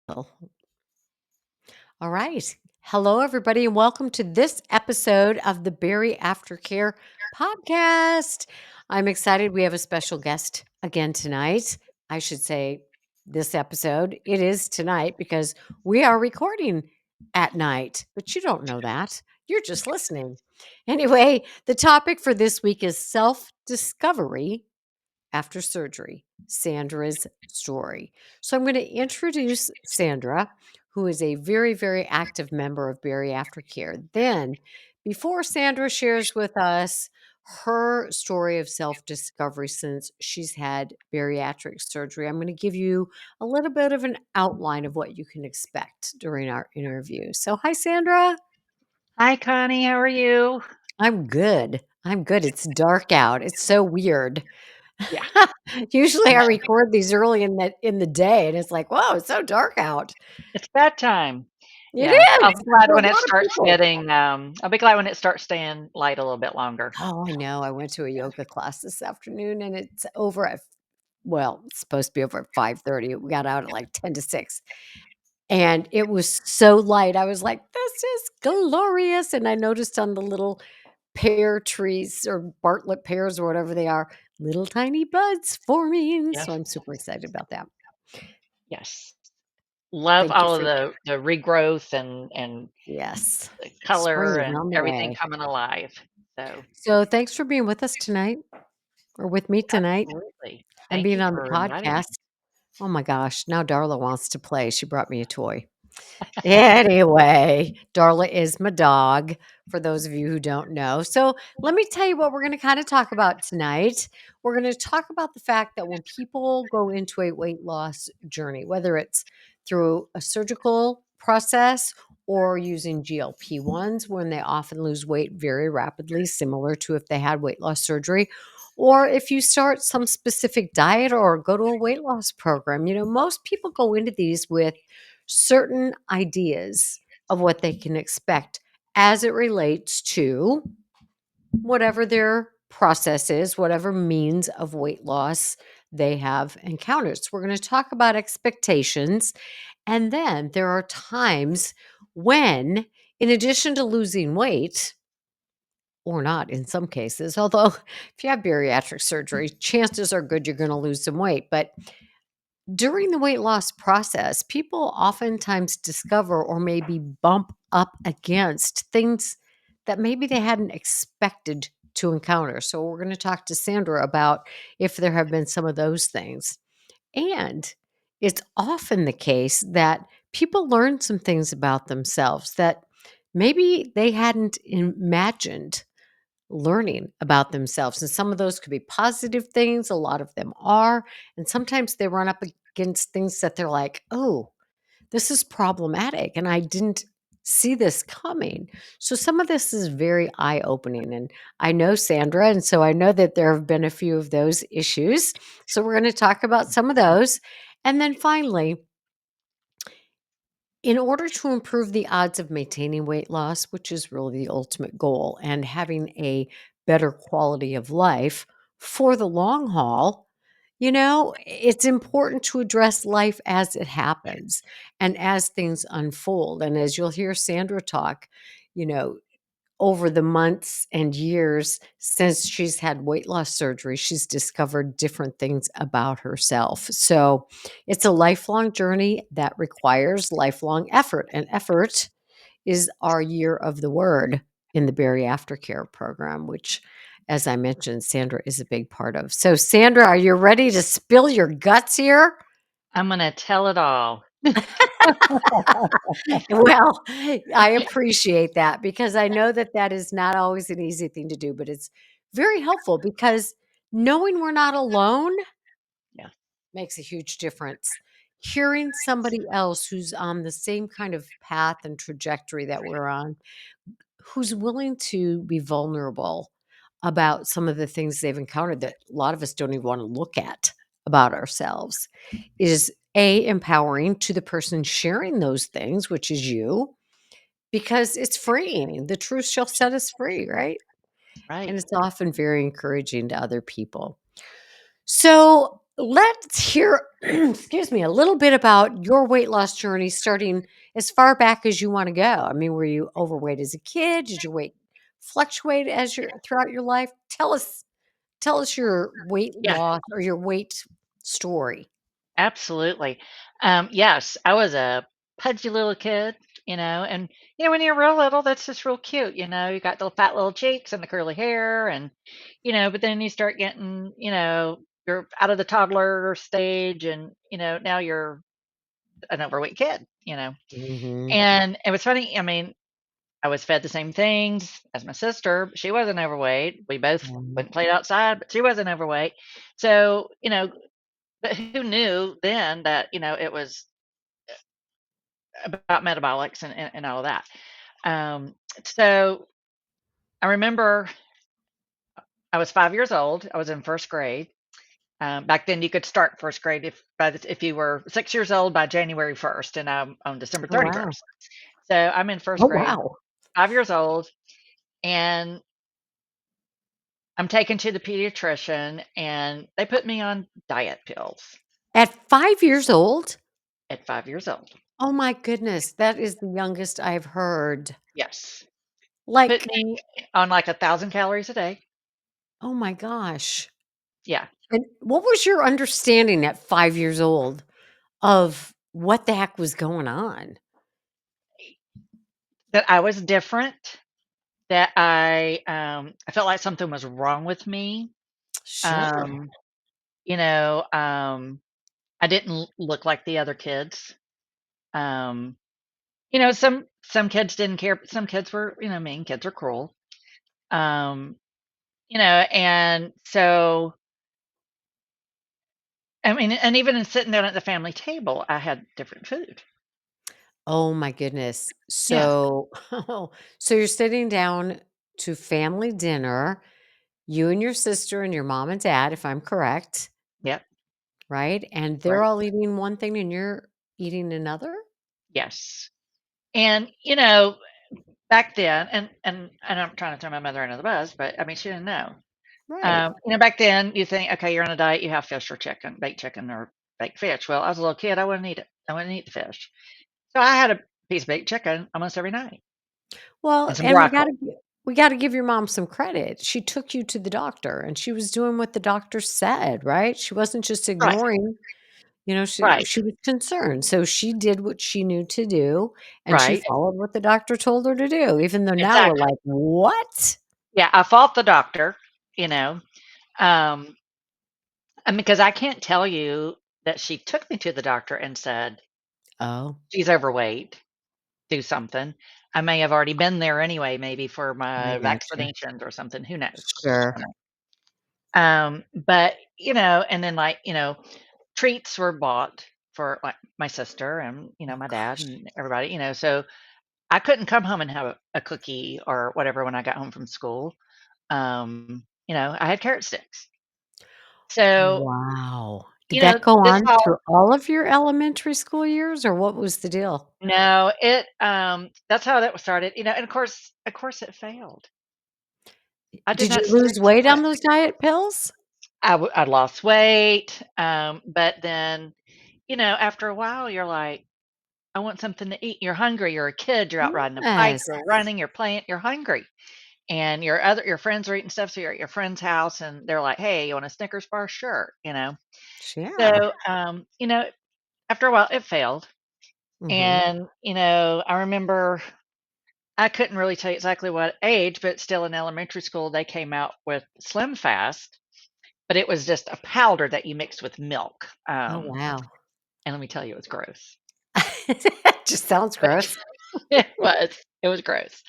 All right. Hello, everybody, and welcome to this episode of the BariAftercare podcast. I'm excited. We have a special guest again tonight. I should say this episode. It is tonight because we are recording at night, but you don't know that. You're just listening. Anyway, the topic for this week is self discovery after surgery, Sandra's story. So I'm going to introduce Sandra, who is a very, very active member of BariAftercare. Then, before Sandra shares with us her story of self discovery since she's had bariatric surgery, I'm going to give you a little bit of an outline of what you can expect during our interview. So, hi, Sandra. Hi, Connie. How are you? I'm good. I'm good. It's dark out. It's so weird. Yeah, Usually I I know. record these early in the day and it's like, "Whoa, it's so dark out." It's that time. It Yeah, I'll is be glad for a when it lot of starts people. getting. I'll be glad when it starts staying light a little bit longer. Oh, I know. I went to a yoga class this afternoon and it's over at well, it's supposed to be over at 5:30. We got out at like 10 to 6. And it was so light. I was like, "This is glorious." And I noticed on the little pear trees or Bartlett pears or whatever they are, little tiny buds forming. So Yes, I'm super excited about that. yes. Love Thank you all of for the regrowth and yes. the Spring color is and on the everything way. coming alive. So So thanks for being with us tonight or with me tonight absolutely. and Thank being you on the for inviting me. podcast. Oh my gosh, now Darla wants to play. She brought me a toy. Anyway, Darla is my dog, for those of you who don't know. So let me tell you what we're going to kind of talk about tonight. We're going to talk about the fact that when people go into a weight loss journey, whether it's through a surgical process or using GLP-1s, when they often lose weight very rapidly, similar to if they had weight loss surgery, or if you start some specific diet or go to a weight loss program. Most people go into these with certain ideas of what they can expect as it relates to whatever their process is, whatever means of weight loss they have encountered. So, we're going to talk about expectations. And then there are times when, in addition to losing weight, or not in some cases, although if you have bariatric surgery, chances are good you're going to lose some weight. But during the weight loss process, people oftentimes discover or maybe bump up against things that maybe they hadn't expected to encounter. So, we're going to talk to Sandra about if there have been some of those things. And it's often the case that people learn some things about themselves that maybe they hadn't imagined learning about themselves. And some of those could be positive things, a lot of them are. And sometimes they run up against things that they're like, oh, this is problematic. And I didn't see this coming. So some of this is very eye opening. And I know Sandra. And so I know that there have been a few of those issues. So we're going to talk about some of those. And then finally, in order to improve the odds of maintaining weight loss, which is really the ultimate goal, and having a better quality of life for the long haul, it's important to address life as it happens and as things unfold. And as you'll hear Sandra talk, you know, over the months and years since she's had weight loss surgery, she's discovered different things about herself. So it's a lifelong journey that requires lifelong effort. And effort is our year of the word in the BariAftercare program, which, as I mentioned, Sandra is a big part of. So, Sandra, are you ready to spill your guts here? I'm gonna tell it all. Well, I appreciate that because I know that that is not always an easy thing to do, but it's very helpful because knowing we're not alone Yeah, makes a huge difference. Hearing somebody else who's on the same kind of path and trajectory that we're on, who's willing to be vulnerable about some of the things they've encountered that a lot of us don't even want to look at about ourselves is empowering to the person sharing those things, which is you, because it's freeing. The truth shall set us free, right? right. And it's often very encouraging to other people. So, let's hear, excuse me, a little bit about your weight loss journey starting as far back as you wanna go. I mean, were you overweight as a kid? Did your weight fluctuate as your throughout your life? Tell us your weight Yeah, loss or your weight story. absolutely. Yes, I was a pudgy little kid, and when you're real little, that's just real cute. You got the fat little cheeks and the curly hair, and but then you start getting, you're out of the toddler stage, and now you're an overweight kid. Mhm. And it was funny. I mean, I was fed the same things as my sister. She wasn't overweight. We both Mhm. went and played outside, but she wasn't overweight. So, but who knew then that, it was about metabolics and all of that. Um, so I remember I was 5 years old. I was in first grade. Back then, you could start first grade if you were 6 years old by January 1st, and I'm on December Oh, wow. 31st. So I'm in first Oh, grade, wow. 5 years old, and I'm taken to the pediatrician, and they put me on diet pills At 5 years old? at 5 years old. Oh my goodness, that is the youngest I've heard. Yes. Put Like, me on like 1,000 calories a day. oh my gosh. Yeah. And what was your understanding at 5 years old of what the heck was going on? That I was different, that I felt like something was wrong with me. Sure. Um, you know, um, I didn't look like the other kids. Um, some kids didn't care, but some kids were, mean. Kids are cruel. Um, and so I mean, and even in sitting down at the family table, I had different food. Oh my goodness. Yeah. So so you're sitting down to family dinner, you and your sister and your mom and dad, if I'm correct, Yep. right? And they're Right. all eating one thing and you're eating another? Yes. And, back then, and I'm trying to throw my mother under the bus, but I mean, she didn't know. Right. Back then, you think, okay, you're on a diet, you have fish or chicken, baked chicken or baked fish. Well, I was a little kid, I wouldn't eat it. I wouldn't eat the fish. So I had a piece of baked chicken almost every night Well, and some and broccoli. we gotta give your mom some credit. She took you to the doctor and she was doing what the doctor said, right? She wasn't just Right. ignoring, Right. she was concerned. So she did what she knew to do and she Right. followed what the doctor told her to do, even though now we're Exactly. like, "What?" Yeah. I fought the doctor, you know, um, because I can't tell you that she took me to the doctor and said, Oh, "She's overweight, do something." I may have already been there anyway, maybe for I my gotcha. vaccinations or something, who knows? Sure. But, and then, like, treats were bought for, like, my sister and, Oh my dad gosh. and everybody, so I couldn't come home and have a cookie or whatever when I got home from school. I had carrot sticks. So, Wow. Did that go this on all through all of your elementary school years, or what was the deal? no, that's how that was started, and of course it failed. I did Did not you stick lose to weight it. on those diet pills? I lost weight, but then, after a while, you're like, "I want something to eat." You're hungry, you're a kid, you're out riding a bike, Yes. you're running, you're playing, you're hungry, and your friends are eating stuff, so you're at your friend's house, and they're like, "Hey, you want a Snickers bar?" "Sure." Yeah. So, after a while, it failed, Mhm. and, I remember I couldn't really tell you exactly what age, but still in elementary school, they came out with Slim Fast, but it was just a powder that you mixed with milk, Oh, wow. and let me tell you, it was gross. Just sounds But gross. it was gross.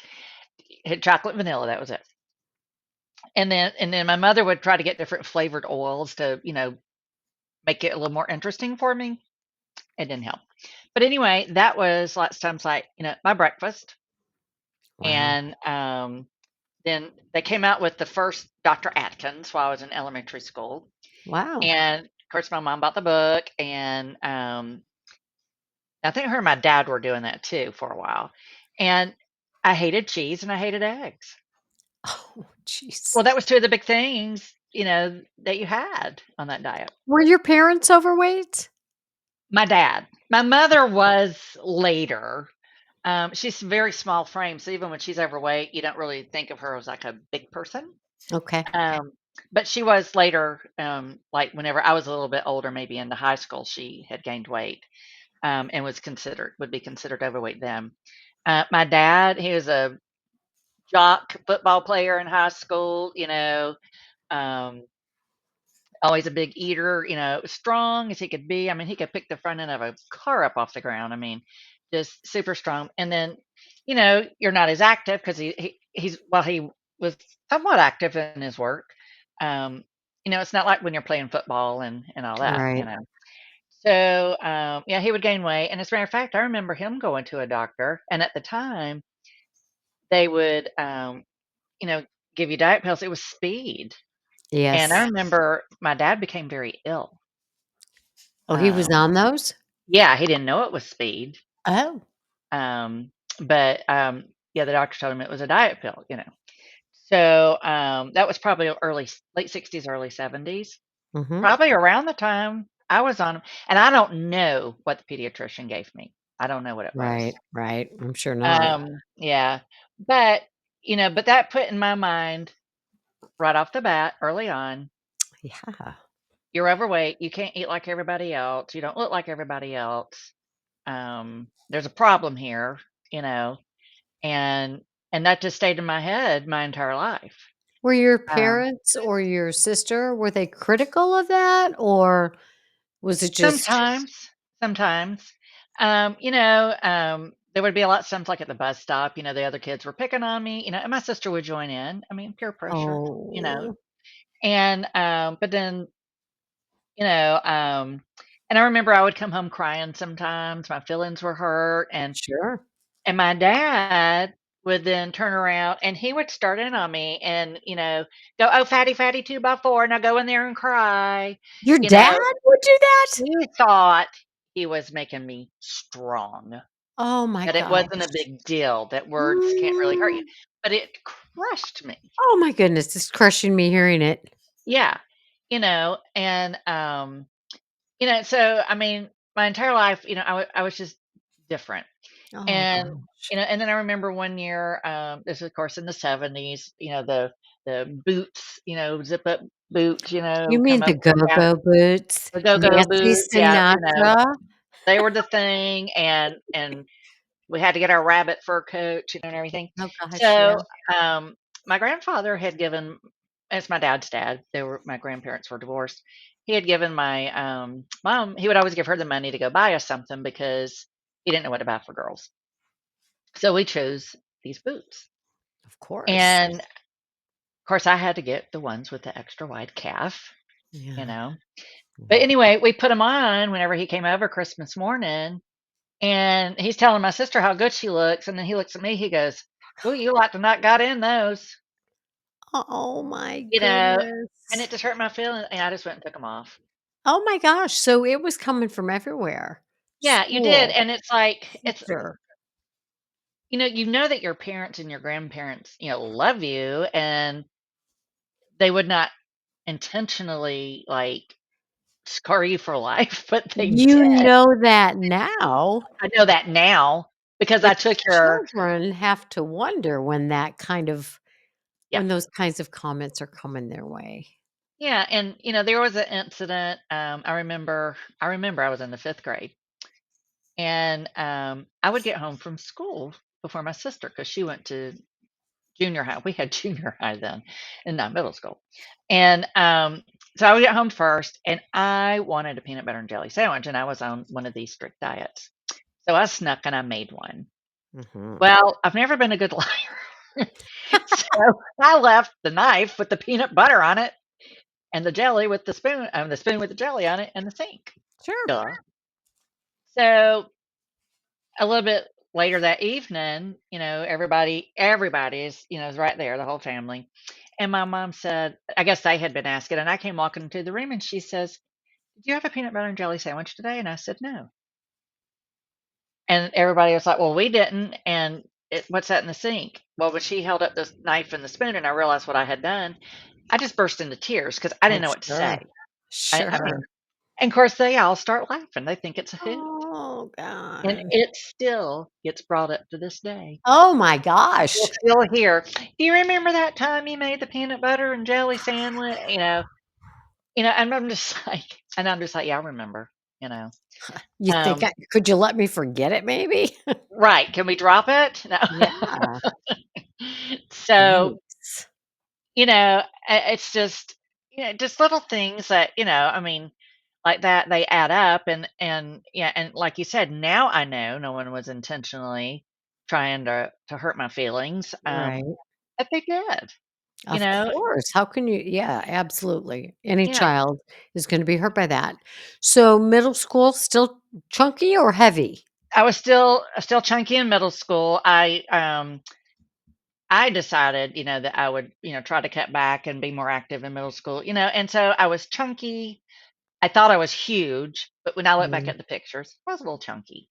It had chocolate vanilla, that was it. And then my mother would try to get different flavored oils to, make it a little more interesting for me. It didn't help. But anyway, that was lots of times like, my breakfast. Wow. And then they came out with the first Dr. Atkins while I was in elementary school. Wow. And of course, my mom bought the book. And I think her and my dad were doing that too for a while. And I hated cheese and I hated eggs. Oh, jeez. Well, that was two of the big things. that you had on that diet. Were your parents overweight? My dad. My mother was later. She's very small frame, so even when she's overweight, you don't really think of her as like a big person. Okay. Um, but she was later, like whenever I was a little bit older, maybe into high school, she had gained weight, and would be considered overweight then. My dad, he was a jock football player in high school, um, always a big eater, strong as he could be. I mean, he could pick the front end of a car up off the ground. I mean, just super strong. And then, you're not as active because he was somewhat active in his work. Um, it's not like when you're playing football and all that. Right. So, yeah, he would gain weight. And as a matter of fact, I remember him going to a doctor. And at the time, they would, you know, give you diet pills. It was speed. And I Yes. remember my dad became very ill. Oh, he was Um, on those? yeah, he didn't know it was speed. Oh. Um, but yeah, the doctor told him it was a diet pill. So that was probably late 60s, early 70s, Mhm. probably around the time I was on 'em. And I don't know what the pediatrician gave me. I don't know what it was. Right, right. I'm sure not. Yeah, but but that put in my mind right off the bat, early on, Yeah. you're overweight. You can't eat like everybody else. You don't look like everybody else. There's a problem here, you know, and and that just stayed in my head my entire life. Were your Um, parents or your sister, were they critical of that, or was it just sometimes, sometimes, there would be a lot of times like at the bus stop, the other kids were picking on me, and my sister would join in. I mean, peer pressure, you know, oh, and but then, you know, and I remember I would come home crying sometimes. My feelings were hurt, sure. and my dad would then turn around and he would start in on me and, go, "Oh, fatty, fatty 2 by 4, now go in there and cry." Your You dad know, would do that? he thought he was making me strong, Oh my that it wasn't a gosh. big deal, that words can't really hurt you, Mm. but it crushed me. Oh my goodness, it's crushing me hearing it. Yeah, and, so, I mean, my entire life, I was just different. Oh And, gosh. and then I remember one year, this was of course in the '70s, the boots, zip up boots, You come mean up the real fast. go-go boots? The go-go Nancy boots, yeah, Sinatra? they were the thing, and we had to get our rabbit fur coat, and everything. Oh gosh, yeah. So, um, my grandfather had given, it's my dad's dad. My grandparents were divorced. He had given my mom. He would always give her the money to go buy us something because he didn't know what to buy for girls. So we chose these boots. Of course. And of course, I had to get the ones with the extra wide calf, you Yeah. know. But Yeah. anyway, we put them on whenever he came over Christmas morning, and he's telling my sister how good she looks, and then he looks at me, he goes, "Ooh, you like to not got in those," Oh my you know, and goodness. it just hurt my feelings, and I just went and took them off. Oh my gosh, so it was coming from everywhere. Yeah, you did, School, and it's like sister. that your parents and your grandparents, love you, and they would not intentionally like scar you for life, but they You did. know that now, I know that now because I but took your children have to wonder when yeah. those kinds of comments are coming their way. Yeah, and, there was an incident, I remember I was in the 5th grade, and, I would get home from school before my sister because she went to junior high. We had junior high then and not middle school, and, so I would get home first, and I wanted a peanut butter and jelly sandwich, and I was on one of these strict diets. So I snuck and I made one. Mhm. Well, I've never been a good liar. So I left the knife with the peanut butter on it and the spoon with the jelly on it in the sink. Sure. Duh. So a little bit later that evening, everybody's, is right there, the whole family. And my mom said, I guess they had been asking, and I came walking into the room and she says, "Did you have a peanut butter and jelly sandwich today?" And I said, "No." And everybody was like, "Well, we didn't." And what's that in the sink? Well, when she held up this knife and the spoon, and I realized what I had done, I just burst into tears because I I'm didn't know what to say. sure. I mean, Sure. and of course, they all start laughing. They think it's a hoot, Oh, and God. it still gets brought up to this day. Oh my You'll gosh. still hear, "Do you remember that time you made the peanut butter and jelly sandwich?" And I'm just like, "Yeah, I remember," you know? You think Um, I could you let me forget it maybe? right, "Can we drop it?" No. Yeah. So, Yikes. it's just, just little things that, I mean, like that, they add up and yeah, and like you said, now I know no one was intentionally trying to hurt my feelings, Right. but they did, you Of know? course. How can you yeah, absolutely. Any Yeah. child is gonna be hurt by that. So, middle school, still chunky or heavy? I was still chunky in middle school. I decided, that I would, try to cut back and be more active in middle school, and so I was chunky. I thought I was huge, but when I look back Mm, at the pictures, I was a little chunky.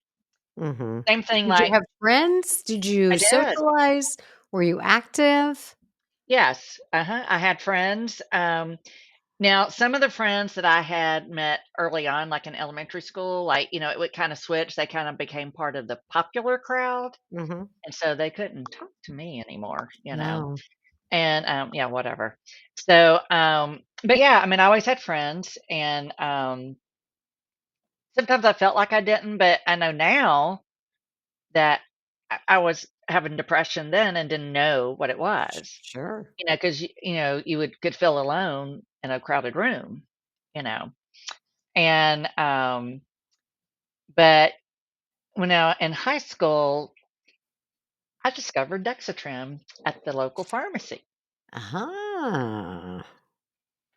mhm. Same thing Did you like have friends? Did I you did. socialize? Were you active? Yes. Uh-huh. I had friends. Now some of the friends that I had met early on, like in elementary school, like, it would kind of switch. They kind of became part of the popular crowd. Mhm. And so they couldn't talk to me anymore. No. And, yeah, whatever. So, but yeah, I mean, I always had friends, and, sometimes I felt like I didn't, but I know now that I was having depression then and didn't know what it was, Sure. because you could feel alone in a crowded room, you know, and, but when I in high school, I discovered Dexatrim at the local pharmacy, Uh-huh.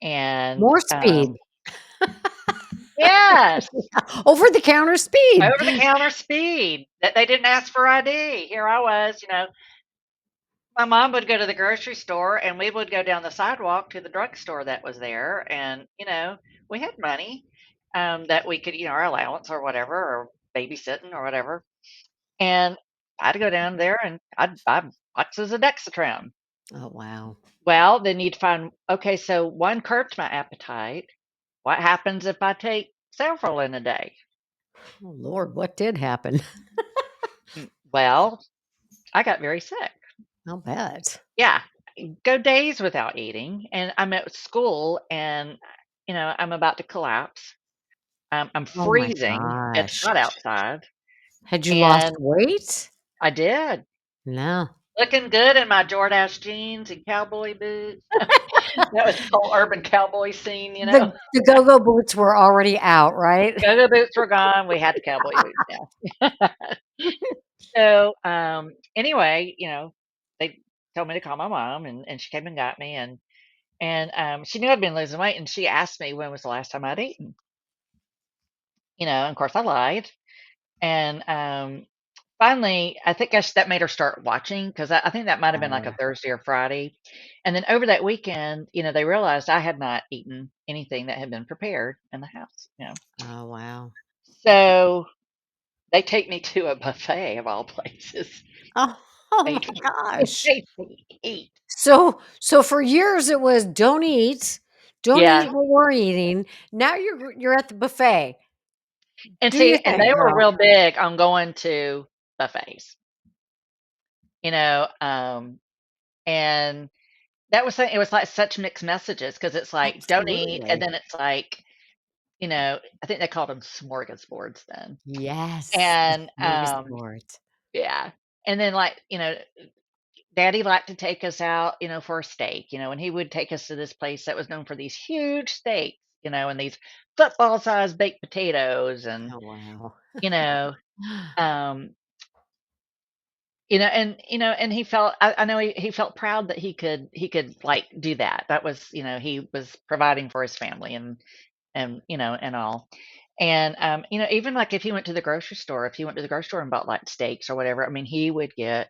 and, More speed. yes. Over the counter speed. Over the counter speed, that they didn't ask for ID. Here I was, my mom would go to the grocery store and we would go down the sidewalk to the drugstore that was there. And, we had money that we could, our allowance or whatever, or babysitting or whatever. And I'd go down there and I'd buy boxes of Dexatrim. Oh, wow. Well, then you'd find, okay, so one curbs my appetite. What happens if I take several in a day? Oh, Lord, what did happen? Well, I got very sick. I'll bet. Yeah, go days without eating, and I'm at school, and, I'm about to collapse. I'm Oh my freezing. It's gosh. hot outside, Had you lost and weight? I did. No. Looking good in my Jordache jeans and cowboy boots. That was the whole urban cowboy scene, you know? The go-go boots were already out, right? Go-go boots were gone, we had the cowboy boots now. So, anyway, they told me to call my mom, and she came and got me, and she knew I'd been losing weight, and she asked me when was the last time I'd eaten, and of course I lied. And finally, I think that made her start watching because I think that might have been like a Oh, Thursday or Friday. And then over that weekend, they realized I had not eaten anything that had been prepared in the house. oh, wow. So they take me to a buffet of all places. Oh, oh They my they gosh. made me eat. So for years it was don't Yeah. eat what we're eating. Now you're at the buffet. And Do your see, and thing, they were girl. real big on going to buffets, you know, and it was like such mixed messages because it's like, "Don't eat," and Absolutely. then it's like, I think they called them smorgasbords then. Yes, the And, smorgasbord. yeah, and then, like, daddy liked to take us out, for a steak, and he would take us to this place that was known for these huge steaks, and these football-sized baked potatoes and, Oh, wow. you know, um and I know he felt proud that he could, like, do that. That was, he was providing for his family and all. And, even, like, if he went to the grocery store, if he went to the grocery store and bought, like, steaks or whatever, I mean, he would get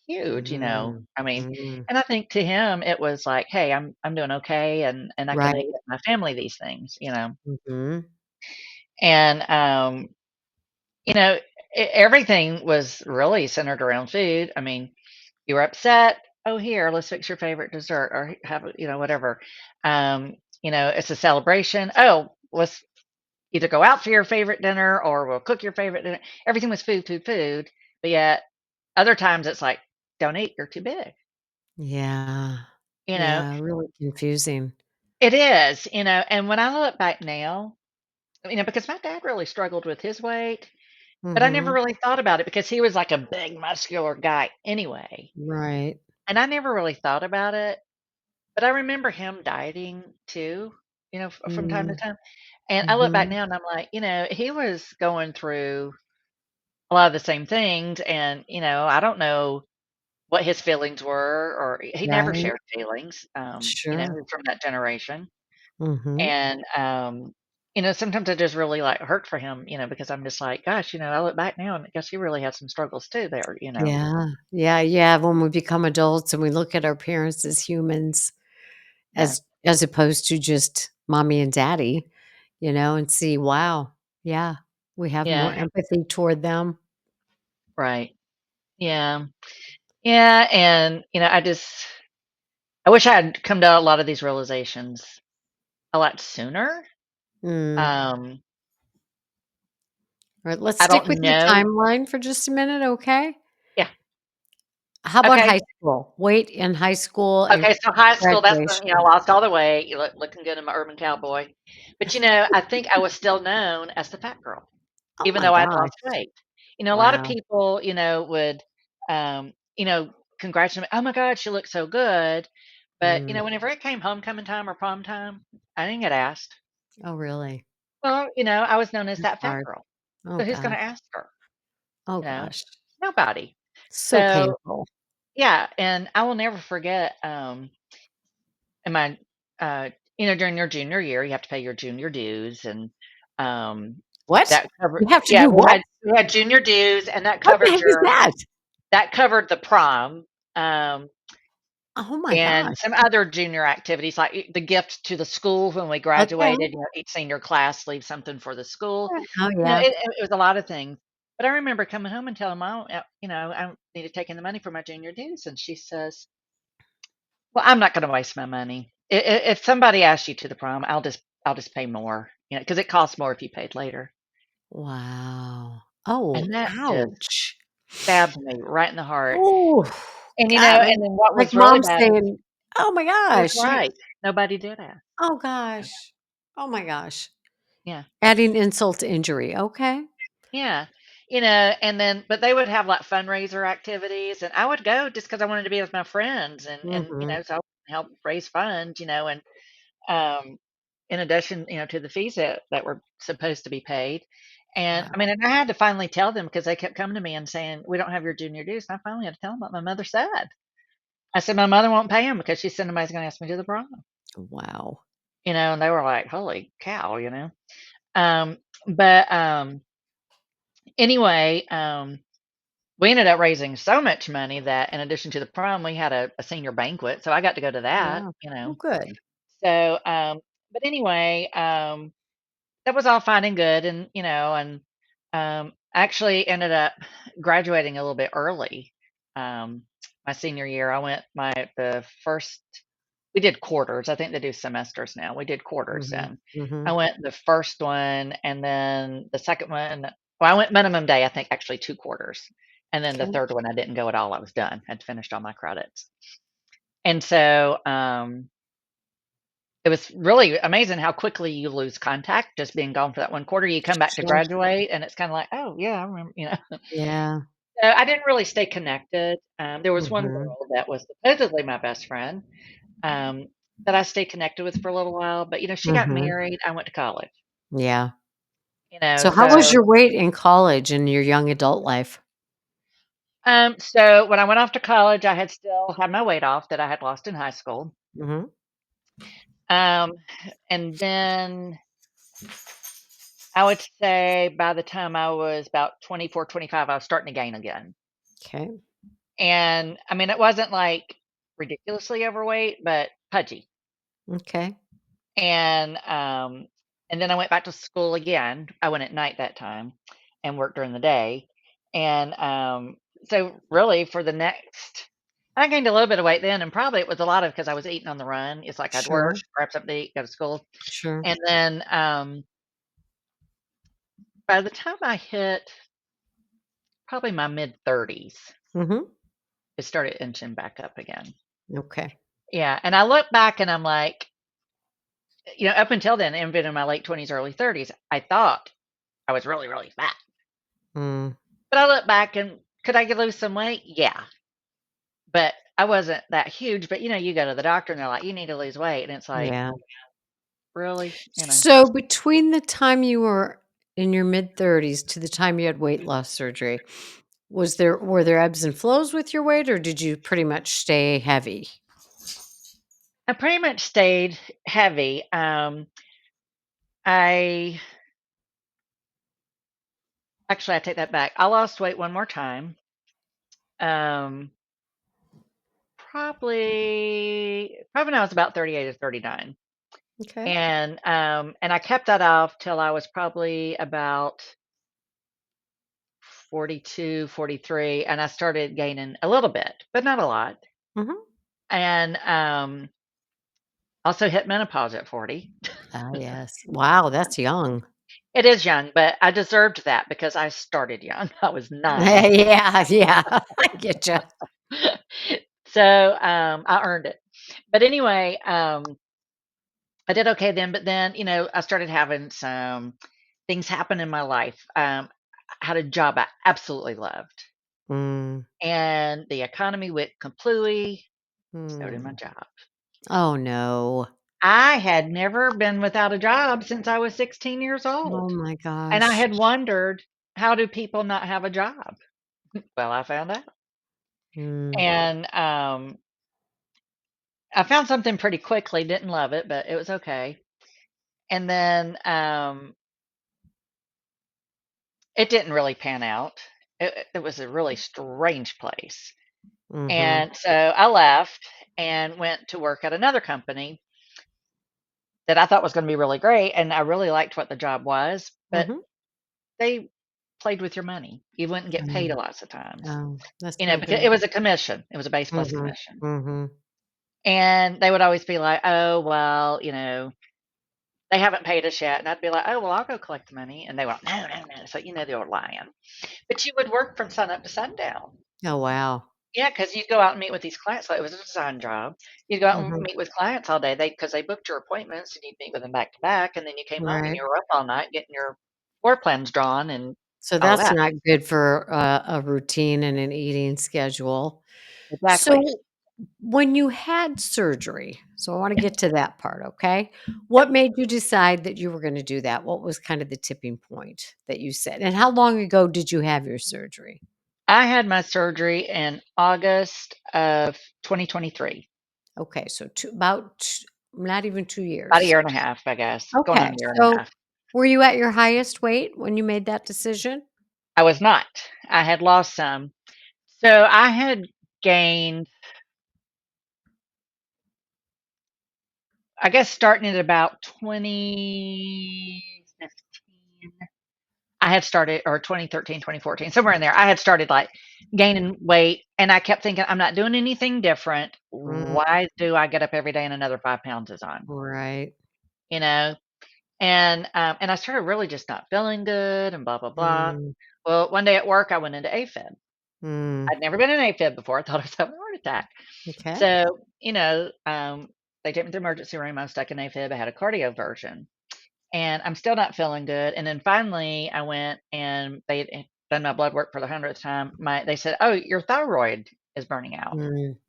huge. Mm, I mean, mm. and I think to him, it was like, "Hey, I'm doing okay, and I can Right. make my family these things." Mhm. And, you know, everything was really centered around food. I mean, you were upset, "Oh, here, let's fix your favorite dessert," or have whatever. It's a celebration. "Oh, let's either go out for your favorite dinner or we'll cook your favorite dinner." Everything was food, food, food, but yet other times it's like, "Don't eat, you're too big." Yeah. You know? Yeah, really confusing. It is, and when I look back now, because my dad really struggled with his weight, but I never Mhm. really thought about it because he was like a big muscular guy anyway, Right. and I never really thought about it, but I remember him dieting too, from time to Mm. time, and I look back Mhm. now and I'm like, he was going through a lot of the same things, and, I don't know what his feelings were, or he never Right. shared feelings, he Sure. was from that generation. Mhm. And, sometimes I just really, like, hurt for him, because I'm just like, gosh, I look back now and I guess he really had some struggles too there. Yeah. Yeah, yeah, when we become adults and we look at our parents as humans, Yeah. as opposed to just mommy and daddy, and see, wow, yeah, we have more Yeah, empathy toward them. right. Yeah. Yeah, and, I wish I had come to a lot of these realizations a lot sooner. Mm. Um, Alright, let's I stick don't with your know. timeline for just a minute, okay? Yeah, How about okay. high school? Weight in high school and Okay, so high school, that's when, I graduation. lost all the weight, looking good in my urban cowboy. But, I think I was still known as the fat girl. Oh Even my though I'd lost gosh. weight. A lot of Wow. people, would, um, congratulate me, "Oh my god, she looks so good." But, Mm. whenever it came homecoming time or prom time, I didn't get asked. Oh, really? Well, I was known as That's that fat hard. girl. Oh So who's gonna gosh. ask her, Oh you know? gosh. Nobody. So So, painful. yeah, and I will never forget, in my, uh, during your junior year, you have to pay your junior dues, and, um, What? that covered You have to yeah, do we what? had junior dues, and What the heck is that? that covered the prom, Oh my and gosh. some other junior activities, like the gift to the school when we Okay. graduated, each senior class leaves something for the school. Oh, yeah. It was a lot of things. But I remember coming home and telling mom, I need to take in the money for my junior dues, and she says, "Well, I'm not gonna waste my money. If somebody asks you to the prom, I'll just pay more, because it costs more if you paid later." Wow. Oh, And that just ouch. stabbed me right in the heart. Oh, And, God, and then what like was really mom bad is saying, "Oh my that's gosh, you." right. Nobody did ask. Oh gosh. Oh my gosh. Yeah. Adding insult to injury, okay. Yeah, and then but they would have, like, fundraiser activities, and I would go just because I wanted to be with my friends, and, Mhm. so I would help raise funds, and, um, in addition, to the fees that were supposed to be paid, and, I Wow. mean, and I had to finally tell them because they kept coming to me and saying, "We don't have your junior dues," and I finally had to tell them what my mother said. I said, "My mother won't pay them because she said nobody's gonna ask me to the prom," Wow. and they were like, "Holy cow," Um, but, anyway, we ended up raising so much money that in addition to the prom, we had a senior banquet, so I got to go to that, Wow. Oh, good. So, but anyway, that was all fine and good, and, I actually ended up graduating a little bit early. Um, my senior year, I went the first we did quarters. I think they do semesters now. We did quarters Mhm. then. I Mhm. went the first one, and then the second one well, I went minimum day, I think, actually 2 quarters, and then the Okay. third one, I didn't go at all, I was done, had finished all my credits. And so, it was really amazing how quickly you lose contact just being gone for that 1 quarter. You come back to Sure. graduate, and it's kinda like, "Oh, yeah, I remember." Yeah. So, I didn't really stay connected. There was one Mhm. girl that was supposedly my best friend, um, that I stayed connected with for a little while, but, she got Mhm. married, I went to college, Yeah. So how was so your weight in college and your young adult life? so when I went off to college, I had still had my weight off that I had lost in high school. Mhm. Um, and then I would say by the time I was about 24, 25, I was starting to gain again. Okay. And I mean, it wasn't like ridiculously overweight, but pudgy. Okay. And and then I went back to school again. I went at night that time and worked during the day. And so really for the next I gained a little bit of weight then, and probably it was a lot of because I was eating on the run. It's like I'd work, Sure, grab something to eat, go to school, sure. and then, by the time I hit probably my mid-30s, Mhm. it started inching back up again. Okay. Yeah, and I look back and I'm like, up until then, even in my late 20s, early 30s, I thought I was really, really fat. Mm, But I look back and could I lose some weight? Yeah, but I wasn't that huge. But you go to the doctor and they're like, you need to lose weight, and it's like, yeah. really, So between the time you were in your mid-30s to the time you had weight loss surgery, were there ebbs and flows with your weight, or did you pretty much stay heavy? I pretty much stayed heavy. I Actually, I take that back. I lost weight one more time. Um, probably when I was about 38 or 39. Okay. And I kept that off till I was probably about 42, 43, and I started gaining a little bit, but not a lot. Mhm. And also hit menopause at 40. Ah, yes. Wow, that's young. It is young, but I deserved that because I started young. I was 9. Yeah, yeah. I get you. So I earned it. But anyway, I did okay then, but then, I started having some things happen in my life. I had a job I absolutely loved, Mm, and the economy went completely, so did my mm. job. Oh, no. I had never been without a job since I was 16 years Oh old. my And I gosh. had wondered, how do people not have a job? Well, I found out. Mm, And I found something pretty quickly, didn't love it, but it was okay. And then it didn't really pan out. It was a really strange place. mhm, And so I left and went to work at another company that I thought was going to be really great. And I really liked what the job was, but mhm. they played with your money. You wouldn't get paid a Oh, lots of times, oh, that's no because good. it was a commission. It was a base plus Mhm, commission. mhm. And they would always be like, oh, well, they haven't paid us yet. And I'd be like, oh, well, I'll go collect the money. And they were like, no, no, no. So, they were lying. But you would work from sun up to sundown. Oh, wow. Yeah, because you'd go out and meet with these clients. Like it was a design job. You'd go out and Mhm. meet with clients all day. Because they booked your appointments and you'd meet with them back to back. And then you came home and Right. you were up all night getting your floor plans drawn and So all that's that. not good for a routine and an eating schedule. Exactly. So when you had surgery, so I wanna get to that part, okay? Yep. What made you decide that you were gonna do that? What was kind of the tipping point that you said? And how long ago did you have your surgery? I had my surgery in August of 2023. Okay, so not even 2 About a years. year and a half, I guess, going Okay, on a year and a so half. were you at your highest weight when you made that decision? I was not. I had lost some. So I had gained, I guess, starting at about 2015. I had started, or 2013, 2014, somewhere in there. I had started like gaining weight, and I kept thinking, I'm not doing anything different. Mm, Why do I get up every day and another 5 pounds is on? right. You know, and I started really just not feeling good and blah blah blah. Mm, Well, one day at work, I went into AFib. mm, I'd never been in AFib before. I thought I was having a heart attack. okay. So, they took me to the emergency room. I was stuck in AFib. I had a cardioversion, and I'm still not feeling good. And then finally, I went and they had done my blood work for the 100th time. They said, "Oh, your thyroid is burning out."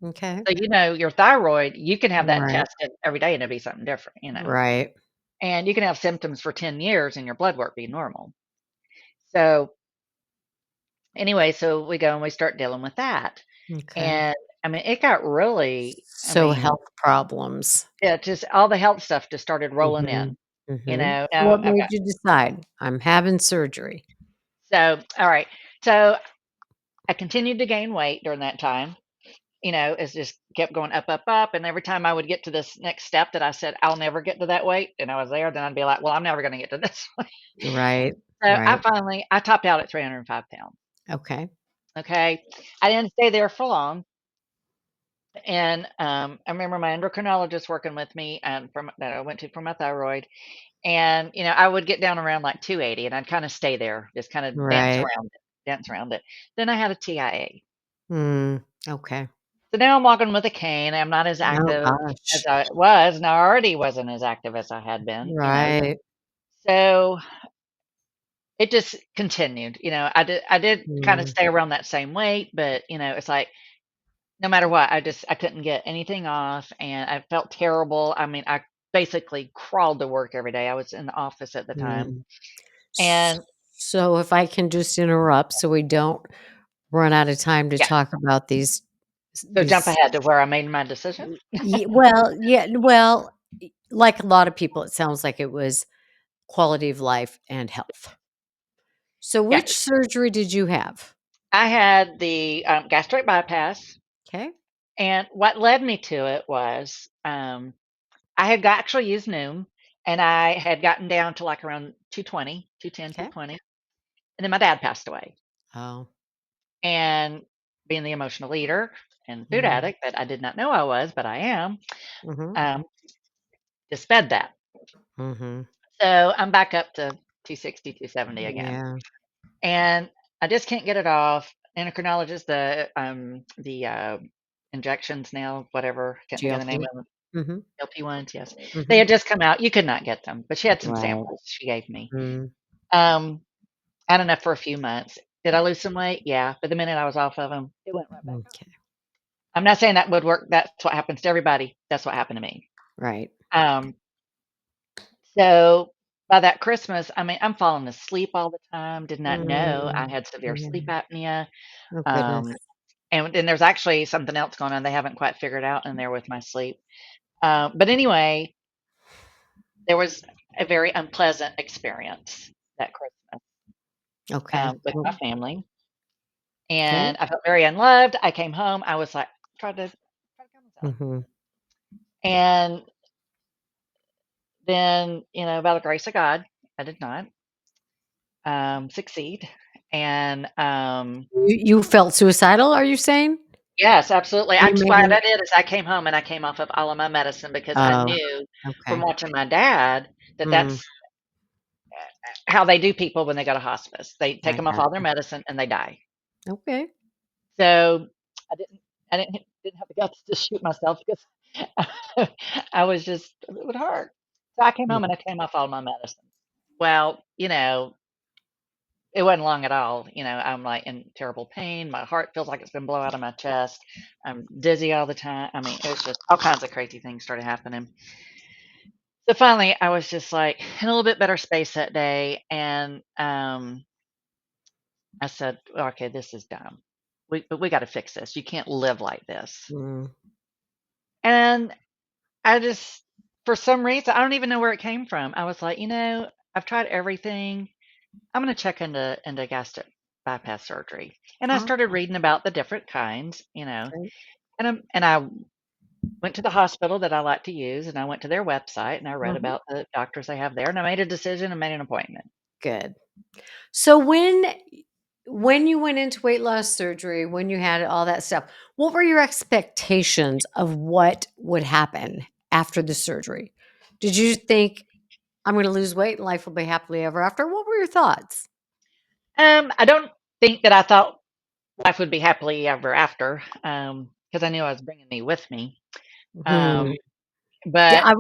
Okay. So, your thyroid, you can have that Right, tested every day and it'll be something different, right. and you can have symptoms for 10 years and your blood work be normal. So, anyway, so we go and we start dealing with that. Okay. And I mean, it got really, So health problems. yeah, just all the health stuff just started rolling Mhm, in. mhm. So Now what I've made got, you decide, "I'm having surgery"? so, all right. So I continued to gain weight during that time. It's just kept going up, up, up. And every time I would get to this next step that I said, I'll never get to that weight. And I was there, then I'd be like, well, I'm never going to get to this one. Right, So right. I topped out at 305 pounds. Okay. Okay. I didn't stay there for long. And I remember my endocrinologist working with me and from that I went to for my thyroid. And I would get down around like 280 and I'd kind of stay there, just kind of Right. dance around it. Then I had a TIA. Mm, okay. So now I'm walking with a cane. I'm not as Oh active as gosh. I was, and I already wasn't as active as I had been. Right. So it just continued. I did kind of Mm, stay around that same weight, but it's like no matter what, I couldn't get anything off, and I felt terrible. I mean, I basically crawled to work every day. I was in the office at the time, mm. S and so if I can just interrupt so we don't run out of time to yeah. talk about So jump these ahead to where I made my decision. well, yeah, well, like a lot of people, it sounds like it was quality of life and health. So which Yes, surgery did you have? I had the gastric bypass, Okay. and what led me to it was I had actually used Noom, and I had gotten down to like around 220, 210, Okay. 220, and then my dad passed away. Oh. And being the emotional eater and food Mhm. addict that I did not know I was, but I am, Mhm. um, just fed that. Mhm. So I'm back up to 260, 270 again. Yeah. And I just can't get it off. Endocrinologist, the injections now, whatever, can't think of the name GLP. of them. Mhm. LP1s, yes. They Mhm. had just come out. You could not get them, but she had some Right. samples she gave me. Mm. Um, I don't know, for a few months. Did I lose some weight? Yeah, but the minute I was off of them, it went right back up. Okay. I'm not saying that would work. That's what happens to everybody. That's what happened to me. Right. Um, so by that Christmas, I mean, I'm falling asleep all the time. Did not know I Mm. had severe sleep Mhm. apnea. Oh, goodness. Um, and then there's actually something else going on they haven't quite figured out in there with my sleep. But anyway, there was a very unpleasant experience that Christmas Okay. with my Mm, family, okay. and I felt very unloved. I came home. I was like, tried to kill myself. Mhm. And then, by the grace of God, I did not succeed. And You felt suicidal, are you saying? yes, absolutely. You made What it I did is I came home and I came off of all of my medicine because I Oh, knew from okay. watching my dad that Mm, that's how they do people when they go to hospice. They take I them off got all their you. medicine and they die. Okay. So I didn't, I didn't have the guts to shoot myself because I was just it would hurt. So I came home Yeah. and I came off all my medicine. Well, it wasn't long at all. I'm like in terrible pain. My heart feels like it's been blown out of my chest. I'm dizzy all the time. I mean, it was just all kinds of crazy things started happening. So finally, I was just like in a little bit better space that day, and I said, "Okay, this is dumb. We got to fix this. You can't live like this." Mm, And I just, for some reason, I don't even know where it came from. I was like, I've tried everything. I'm going to check into gastric bypass surgery. And I oh, started reading about the different kinds, okay. and I went to the hospital that I like to use, and I went to their website and I read Mhm. about the doctors they have there, and I made a decision and made an appointment. Good. So when you went into weight loss surgery, when you had all that stuff, what were your expectations of what would happen after the surgery? Did you think I'm gonna lose weight and life will be happily ever after? What were your thoughts? I don't think that I thought life would be happily ever after, because I knew I was bringing me with me. Mhm. Um, Yeah, but I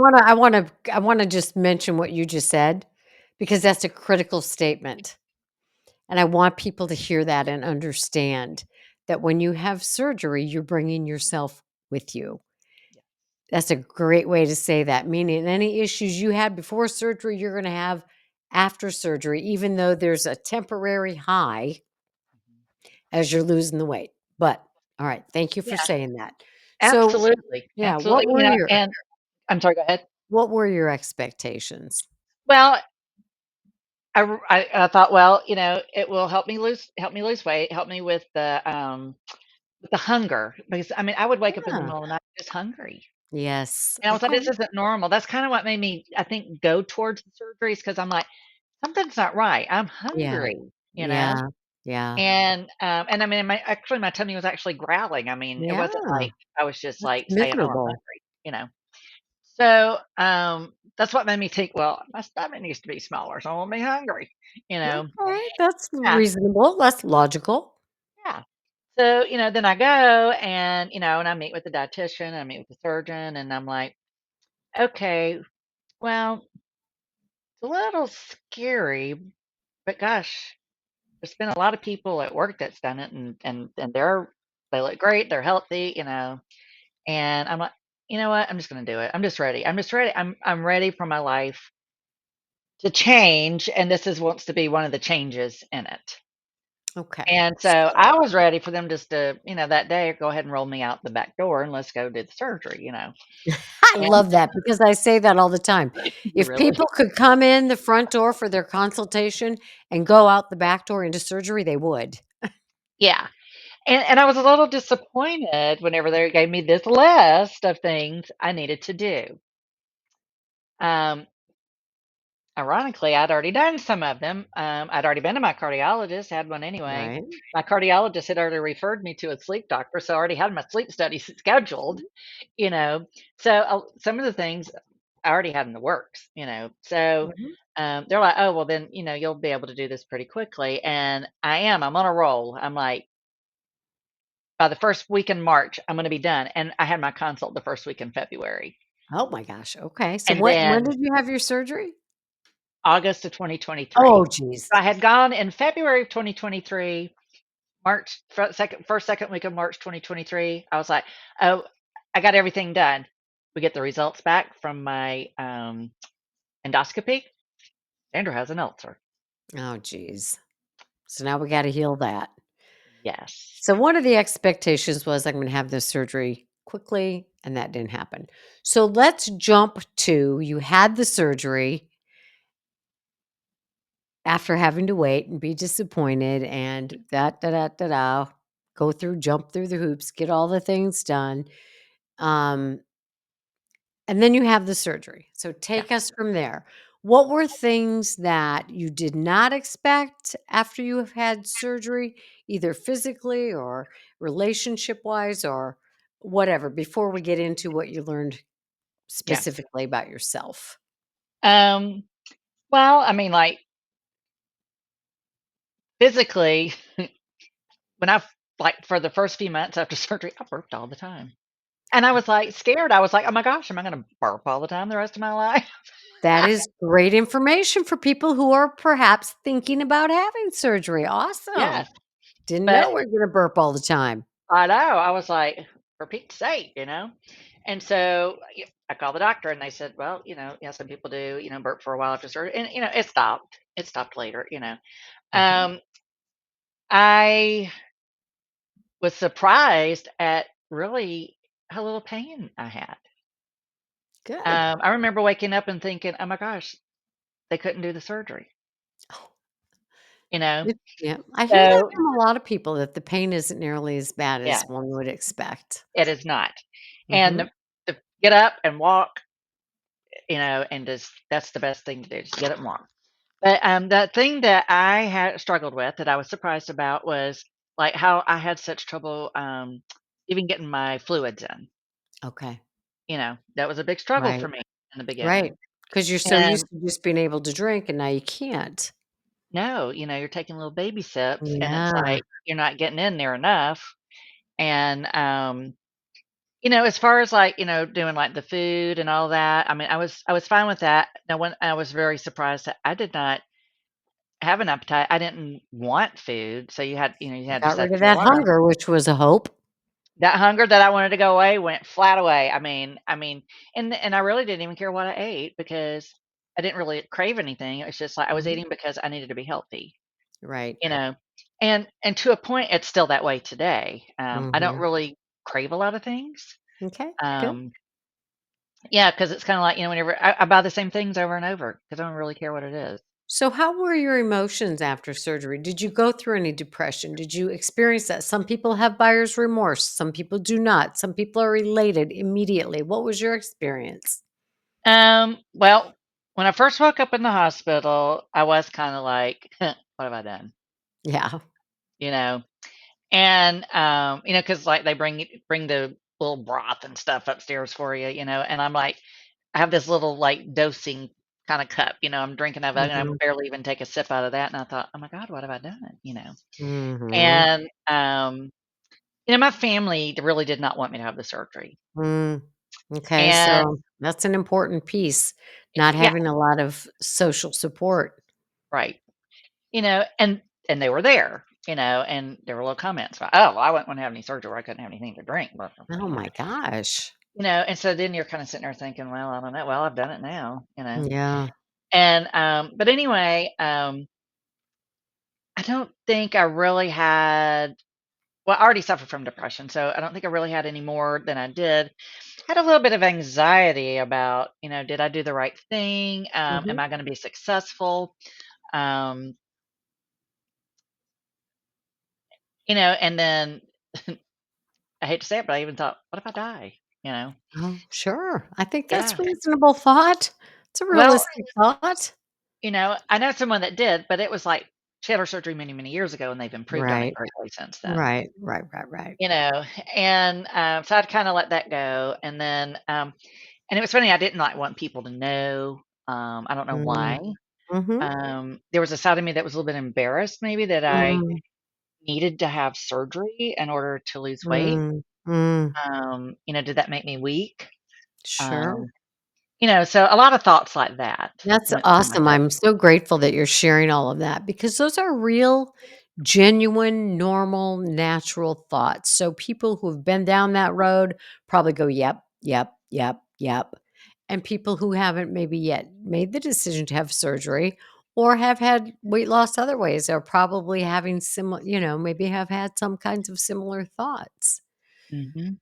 wanna just mention what you just said because that's a critical statement, and I want people to hear that and understand that when you have surgery, you're bringing yourself with you. That's a great way to say that, meaning any issues you had before surgery, you're gonna have after surgery, even though there's a temporary high as you're losing the weight. But, all right, thank you for yeah, saying that. So, absolutely, yeah, absolutely. And I'm sorry. Go ahead. what were your expectations? Well, I thought, well, it will help me lose weight, help me with the hunger because I mean, I would wake up in the Yeah. middle of the night just hungry. Yes. And I was like, Okay. this isn't normal. That's kind of what made me, I think, go towards the surgeries because I'm like, something's not right. I'm Yeah. hungry, you Yeah. know? Yeah. And I mean, my tummy was actually growling. I mean, it wasn't Yeah. like I was just, That's like, saying, "Oh, I'm miserable. hungry," you know? So, that's what made me think, "Well, my stomach needs to be smaller, so I won't be hungry," you know? Okay, that's Yeah, reasonable, that's logical. yeah. So, then I go and, and I meet with the dietitian, I meet with the surgeon, and I'm like, "Okay, well, it's a little scary, but gosh, there's been a lot of people at work that's done it, and they look great, they're healthy, and I'm like, you know what? I'm just gonna do it. I'm just ready. I'm just ready. I'm ready for my life to change, and this is wants to be one of the changes in it. Okay. And so I was ready for them just to, that day go ahead and roll me out the back door and let's go do the surgery. I And love that because I say that all the time. you If really, people could come in the front door for their consultation and go out the back door into surgery, they would. yeah. And I was a little disappointed whenever they gave me this list of things I needed to do. Um, Ironically, I'd already done some of them. I'd already been to my cardiologist, had one anyway. Right. My cardiologist had already referred me to a sleep doctor, so I already had my sleep studies scheduled, you know. So some of the things I already had in the works. So Mhm. they're like, oh, well, then, you'll be able to do this pretty quickly. And I'm on a roll. I'm like, by the first week in March, I'm going to be done. And I had my consult the first week in February. Oh my gosh, okay. So And when then did you have your surgery? August of Oh, 2023. geez. So I had gone in February of 2023. First, second week of March 2023, I was like, "Oh, I got everything done." We get the results back from my, endoscopy. Sandra has an ulcer. Oh, geez. So now we gotta heal that. Yes. So one of the expectations was I'm gonna have this surgery quickly, and that didn't happen. So let's jump to you had the surgery after having to wait and be disappointed and go through, jump through the hoops, get all the things done. Um, and then you have the surgery. So Yeah. take us from there. What were things that you did not expect after you have had surgery, either physically or relationship wise or whatever, before we get into what you learned Yeah. specifically about yourself? Um, well, I mean, like, physically, when for the first few months after surgery, I burped all the time. And I was, like, scared. I was like, "Oh my gosh, am I gonna burp all the time the rest of my life?" That is great information for people who are perhaps thinking about having surgery. Awesome. Yes. Didn't But know we're gonna burp all the time. I know. I was like, for Pete's sake. And so I called the doctor and they said, well, yeah, some people do, burp for a while after surgery. And, it stopped. It stopped later. Mhm. Um, I was surprised at really how little pain I had. Good. I remember waking up and thinking, oh my gosh, they couldn't do the surgery, Oh, you know? yeah, I hear that So, from a lot of people that the pain isn't nearly as bad yeah, as one would expect. it is not. And Mhm. to get up and walk, and just that's the best thing to do, just get up and walk. But, the thing that I had struggled with that I was surprised about was, like, how I had such trouble, even getting my fluids in, Okay. That was a big struggle Right. for me in the beginning. Right. Because 'Cause you're so And used to just being able to drink, and now you can't. no, you're taking little baby sips, and it's Yeah. like you're not getting in there enough. And, as far as, like, doing, like, the food and all that, I mean, I was fine with that. Now when I was very surprised that I did not have an appetite. I didn't want food, so you had to Got set rid of your that alarm. hunger, which was a hope. That hunger that I wanted to go away went flat away. I mean, and I really didn't even care what I ate because I didn't really crave anything. It was just like I was Mhm. eating because I needed to be healthy, Right. you know? And to a point, it's still that way today. I don't Mhm. really crave a lot of things. Okay, good. Um, yeah, because it's kinda like, whenever I buy the same things over and over because I don't really care what it is. So, how were your emotions after surgery? Did you go through any depression? Did you experience that? Some people have buyer's remorse, some people do not. Some people are elated immediately. What was your experience? Well, when I first woke up in the hospital, I was kinda like, "What have I done?" Yeah. you know, and, because like, they bring the little broth and stuff upstairs for you, and I'm like I have this little, like, dosing kinda cup, I'm drinking out of it, and I Mhm. barely even take a sip out of that, and I thought, "Oh my god, what have I done?" Mhm. And, my family really did not want me to have the surgery, Mm. Okay, and so that's an important piece, not yeah, having a lot of social support. right, and they were there, and there were little comments about, "Oh, well, I wouldn't wanna have any surgery where I couldn't have anything to drink," blah, blah, blah, Oh my gosh. and so then you're kinda sitting there thinking, "Well, I don't know, well, I've done it now." Yeah. And, but anyway, I don't think I really had well, I already suffered from depression, so I don't think I really had any more than I did. Had a little bit of anxiety about, did I do the right thing? Am Mhm. I gonna be successful? Um, and then I hate to say it, but I even thought, "What if I die?" You know? Oh, sure. I think that's Yeah. reasonable thought. It's a Well, realistic thought. I know someone that did, but it was like she had her surgery many, many years ago, and they've improved on it Right. greatly since then. Right. Right, right, right. You know, and, so I'd kinda let that go, and then, and it was funny, I didn't, like, want people to know, I don't know why. Mm. Mhm. There was a side of me that was a little bit embarrassed maybe that I Mm. needed to have surgery in order to lose weight. Mm. Mm. Did that make me weak? Sure. Um, so a lot of thoughts like that That's went through my awesome. head. I'm so grateful that you're sharing all of that because those are real, genuine, normal, natural thoughts. So people who've been down that road probably go, yep, yep, yep, yep. And people who haven't maybe yet made the decision to have surgery or have had weight loss other ways are probably having similar, maybe have had some kinds of similar thoughts. Mhm.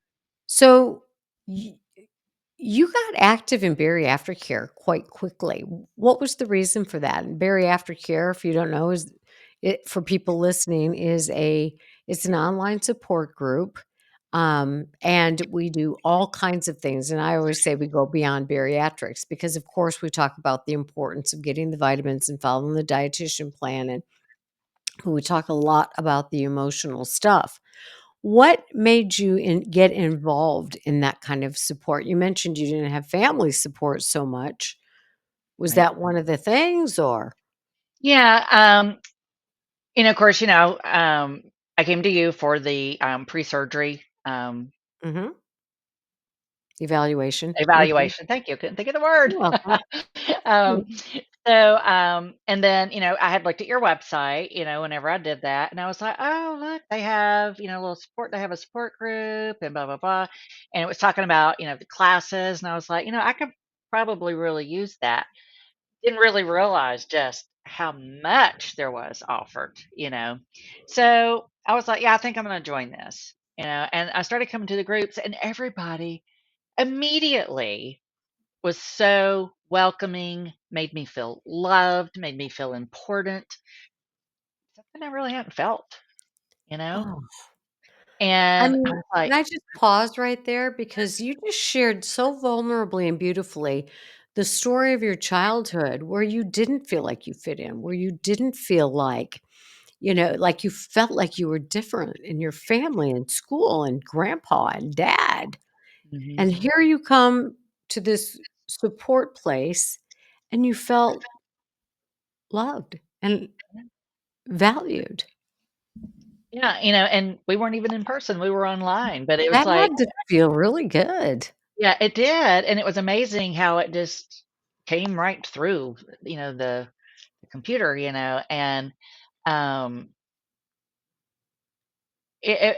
So you got active in BariAftercare quite quickly. What was the reason for that? And BariAftercare, if you don't know, is it for people listening, it's an online support group. And we do all kinds of things. And I always say we go beyond bariatrics because of course we talk about the importance of getting the vitamins and following the dietitian plan. And we talk a lot about the emotional stuff. What made you get involved in that kind of support? You mentioned you didn't have family support so much. Was Right. that one of the things or Yeah, of course, I came to you for the, pre-surgery, Mhm. Evaluation? Mhm. evaluation. Thank you, couldn't think of the word. You're welcome. Um, Mm. so, and then, I had looked at your website, whenever I did that, and I was like, "Oh, look, they have, a little support they have a support group and blah, blah, blah." And it was talking about, the classes, and I was like, I could probably really use that." Didn't really realize just how much there was offered, So, I was like, "Yeah, I think I'm gonna join this," and I started coming to the groups, and everybody immediately was so welcoming, made me feel loved, made me feel important, something I really hadn't felt, you know? Oh, I And I mean, was like can I just pause right there because you just shared so vulnerably and beautifully the story of your childhood where you didn't feel like you fit in, where you didn't feel like, like you felt like you were different in your family and school and grandpa and dad. mhm. And here you come to this support place and you felt loved and valued. Yeah, and we weren't even in person, we were online, but it was That like had to feel really good. yeah, it did, and it was amazing how it just came right through, the computer, and, um, it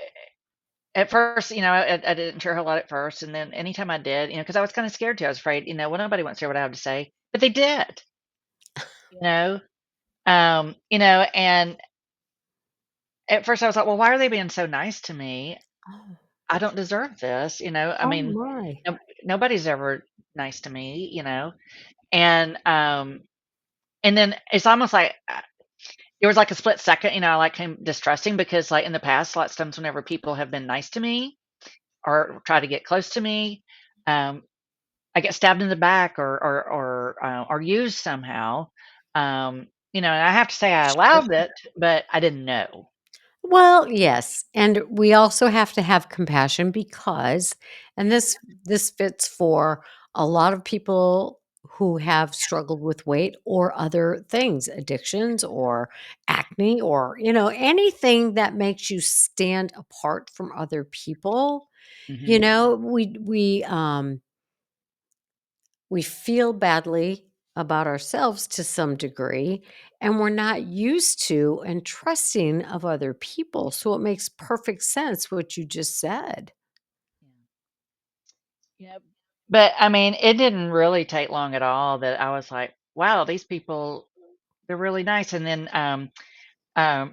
at first, I didn't share a whole lot at first, and then anytime I did, because I was kinda scared too, I was afraid, well, nobody wants to hear what I have to say, but they did, you know? And at first I was like, "Well, why are they being so nice to me? Oh, I don't deserve this," I oh mean, my. nobody's ever nice to me, And, and then it's almost like, it was like a split second, I, like, came distrusting because, like, in the past, lots of times whenever people have been nice to me or try to get close to me, um, I get stabbed in the back or used somehow, and I have to say I allowed Sure. it, but I didn't know. Well, yes, and we also have to have compassion because and this fits for a lot of people who have struggled with weight or other things, addictions or acne or, anything that makes you stand apart from other people. Mhm. We feel badly about ourselves to some degree, and we're not used to and trusting of other people. So it makes perfect sense what you just said. Yeah. But, I mean, it didn't really take long at all that I was like, "Wow, these people, they're really nice." And then,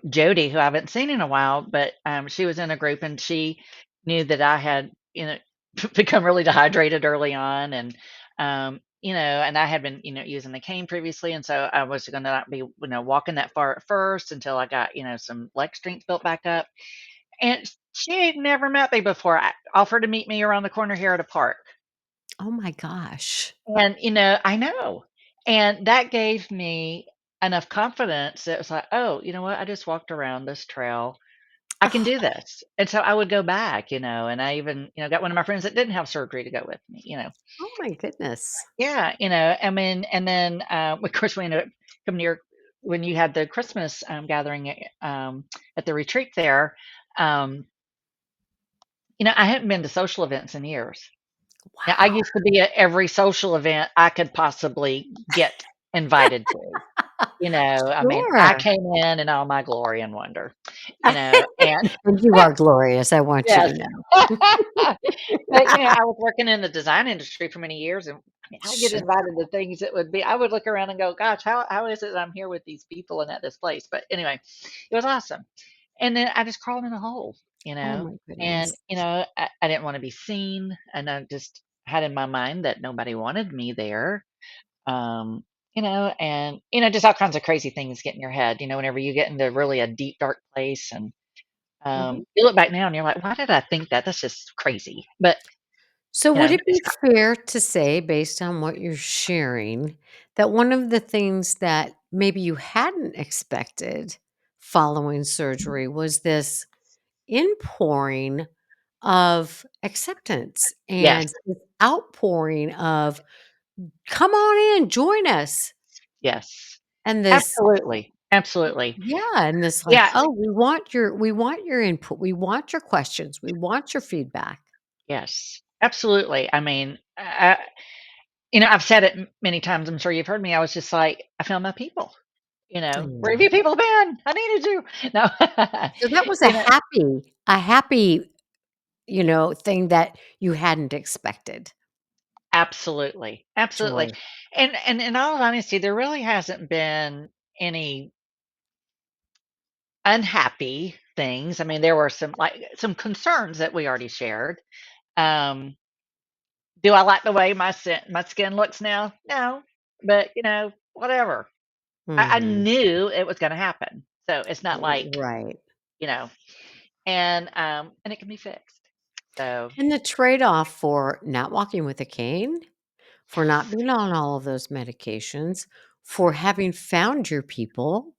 Jody, who I haven't seen in a while, but, she was in a group and she knew that I had, become really dehydrated early on and, and I had been, using the cane previously, and so I was gonna not be, walking that far at first until I got, some leg strength built back up. And she had never met me before. I offered to meet me around the corner here at a park. Oh my gosh. And, I know. And that gave me enough confidence that it was like, "Oh, you know what? I just walked around this trail. I can do Oh, this." And so I would go back, and I even, got one of my friends that didn't have surgery to go with me. oh my goodness. Yeah, I mean, and then, of course, we ended up coming to your when you had the Christmas, gathering, at the retreat there, um, I hadn't been to social events in years. Now, I Wow. used to be at every social event I could possibly get invited to. I mean, I Sure. came in all my glory and wonder, and And you are glorious, I want you yes. to know. But, I was working in the design industry for many years, and I mean, I get Sure. invited to things that would be I would look around and go, "Gosh, how is it that I'm here with these people and at this place?" But anyway, it was awesome. And then I just crawled in a hole, Oh my and, goodness. I didn't wanna be seen, and I just had in my mind that nobody wanted me there. Um, and just all kinds of crazy things get in your head, whenever you get into really a deep, dark place, and Mhm. you look back now and you're like, "Why did I think that? That's just crazy." But So, would it it's be fair to say, based on what you're sharing, that one of the things that maybe you hadn't expected following surgery was this inpouring of acceptance yes, and this outpouring of, come on in, join us. yes, And this, absolutely, absolutely, yeah, and this like, yeah, oh, we want your input, we want your questions, we want your feedback. yes, absolutely. I mean, I've said it many times. I'm sure you've heard me. I was just like, I found my people. Where have Mm. you people been? I needed you. No, So that was you know, a happy thing that you hadn't expected. absolutely, absolutely. Joy. And in all honesty, there really hasn't been any unhappy things. I mean, there were some concerns that we already shared. Um, do I like the way my skin looks now? No, but whatever. I Mhm. knew it was going to happen, so it's not like Right. you know, and it can be fixed. So And the trade-off for not walking with a cane, for not being on all of those medications, for having found your people,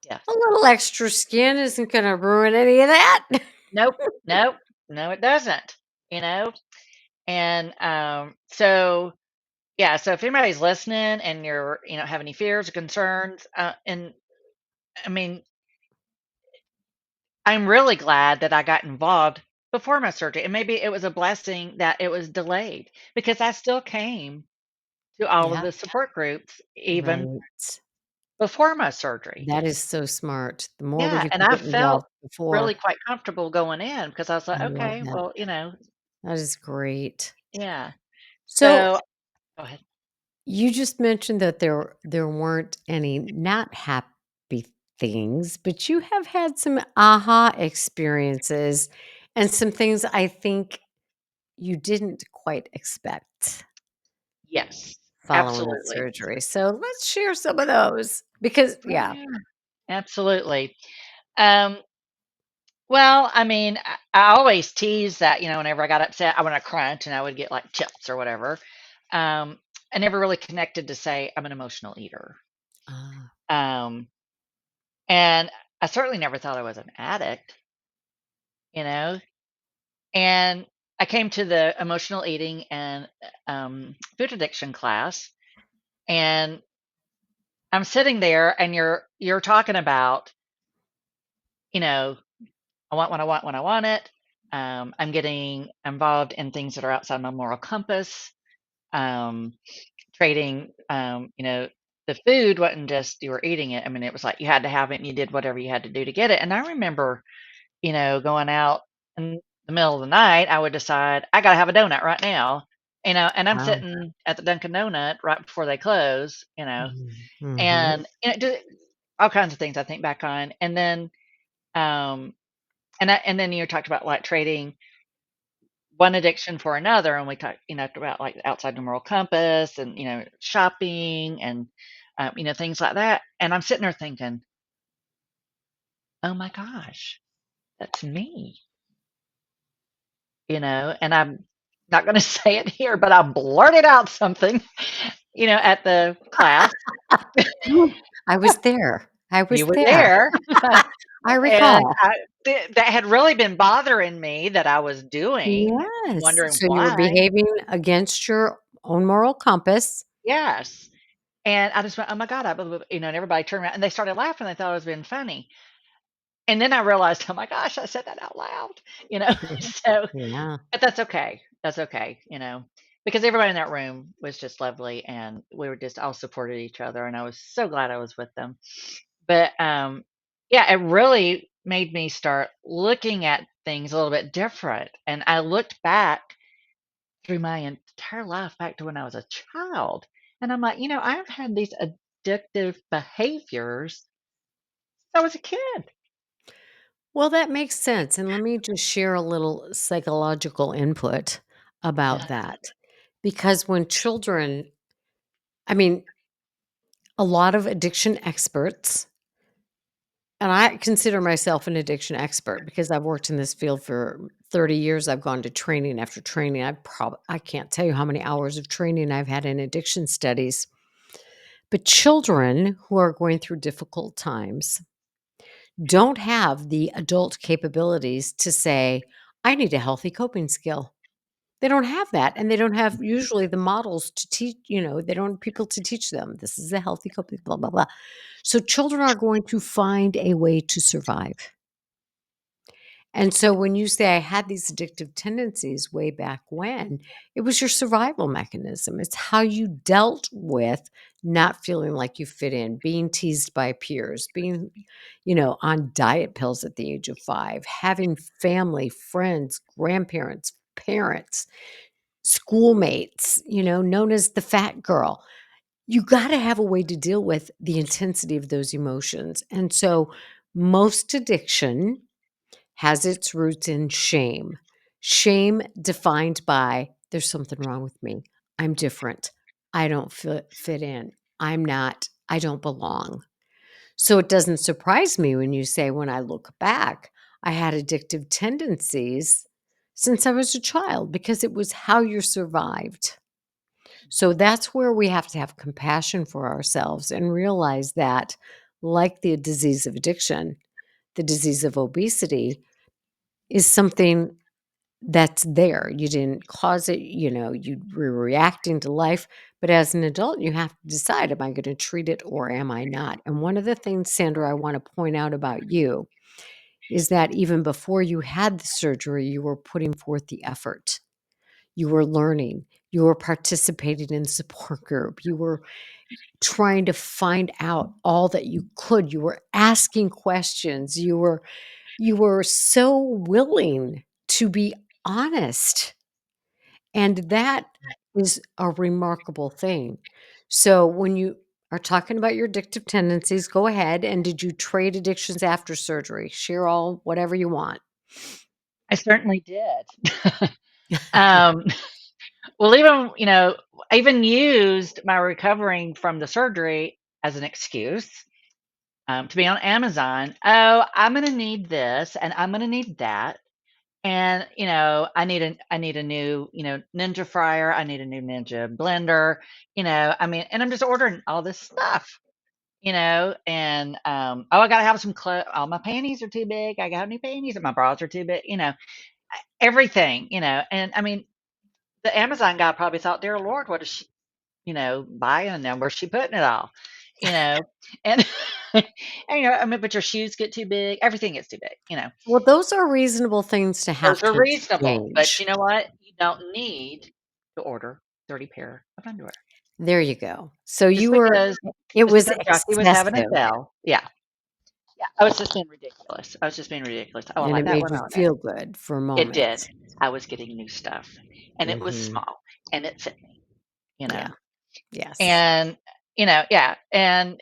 a yes, little extra skin isn't gonna ruin any of that. nope, nope, no, it doesn't. You know, and so yeah, so if anybody's listening and you're have any fears or concerns, and I mean, I'm really glad that I got involved before my surgery, and maybe it was a blessing that it was delayed because I still came to all of Yeah, the support groups even right. before my surgery. That is so smart. The more Yeah, you and can I get involved felt really before. quite comfortable going in because I was like, I love "Okay, that. well, That is great. yeah." So, So go ahead. you just mentioned that there weren't any not happy things, but you have had some aha experiences and some things I think you didn't quite expect Yes, following absolutely. surgery. So let's share some of those because Oh, yeah. yeah, absolutely. Um, well, I mean, I always tease that, whenever I got upset, I wanna crunch and I would get, like, chips or whatever. Um, I never really connected to say I'm an emotional eater. Ah, Um, and I certainly never thought I was an addict, you know? And I came to the emotional eating and food addiction class, and I'm sitting there, and you're talking about, you know, I want what I want when I want it. I'm getting involved in things that are outside my moral compass. Um, trading, the food wasn't just you were eating it. I mean, it was like you had to have it, and you did whatever you had to do to get it. And I remember, going out in the middle of the night, I would decide I got to have a donut right now. And I'm Wow. sitting at the Dunkin' Donut right before they close, Mhm. Mhm. and just all kinds of things I think back on. And then, um, and then you talked about like trading one addiction for another, and we talked, about like outside the moral compass, and shopping, and things like that. And I'm sitting there thinking, oh my gosh, that's me, and I'm not going to say it here, but I blurted out something, at the class. I was there. I was You were there. there. I And recall. that had really been bothering me that I was doing, Yes. wondering So you were why. behaving against your own moral compass. Yes. And I just went, "Oh my god," I blah, blah, blah," and everybody turned around and they started laughing. They thought I was being funny. And then I realized, "Oh my gosh, I said that out loud," you know? So, Yeah. but that's okay. That's okay, because everybody in that room was just lovely, and we were just all supported each other, and I was so glad I was with them. But, yeah, it really made me start looking at things a little bit different, and I looked back through my entire life back to when I was a child, and I'm like, I've had these addictive behaviors since I was a kid. Well, that makes sense. And let me just share a little psychological input about Yeah. that. Because when children, I mean, a lot of addiction experts, and I consider myself an addiction expert because I've worked in this field for 30 years. I've gone to training after training. I can't tell you how many hours of training I've had in addiction studies. But children who are going through difficult times don't have the adult capabilities to say, I need a healthy coping skill. They don't have that, and they don't have usually the models to teach, they don't have people to teach them. This is a healthy coping, blah, blah, blah. So children are going to find a way to survive. And so when you say I had these addictive tendencies way back when, it was your survival mechanism. It's how you dealt with not feeling like you fit in, being teased by peers, being, on diet pills at the age of 5, having family, friends, grandparents, parents, schoolmates, known as the fat girl. You got to have a way to deal with the intensity of those emotions. And so most addiction has its roots in shame. Shame defined by there's something wrong with me. I'm different. I don't fit in. I don't belong. So it doesn't surprise me when you say, when I look back, I had addictive tendencies since I was a child because it was how you survived. So that's where we have to have compassion for ourselves and realize that, like the disease of addiction, the disease of obesity is something that's there. You didn't cause it, you were reacting to life. But as an adult, you have to decide, am I going to treat it or am I not? And one of the things, Sandra, I want to point out about you is that even before you had the surgery, you were putting forth the effort. You were learning. You were participating in support group. You were trying to find out all that you could. You were asking questions. You were so willing to be honest, and that is a remarkable thing. So when you are talking about your addictive tendencies, go ahead. And did you trade addictions after surgery? Share all whatever you want. I certainly did. Um, well, even, I even used my recovering from the surgery as an excuse, to be on Amazon. Oh, I'm gonna need this and I'm gonna need that. And, I need a new, Ninja fryer. I need a new Ninja blender, I mean, and I'm just ordering all this stuff, and, "Oh, I gotta have some clothes. All my panties are too big. I got new panties, and my bras are too big," everything, and I mean, the Amazon guy probably thought, "Dear Lord, what is she, buying and where's she putting it all?" You know, and and, I mean, but your shoes get too big, everything gets too big, Well, those are reasonable things to Those have are to reasonable, but exchange. you know what? You don't need to order 30 pair of underwear. There you go. So Just you were because it just was because Jockey was having a excessive, sale. Yeah. Yeah, I was just being ridiculous. I was just being ridiculous. "Oh, I and like it that made one. you I like that." feel good for It did. moments. I was getting new stuff, and it was Mhm. small, and it fit me, you know? Yeah. Yes. And, yeah, and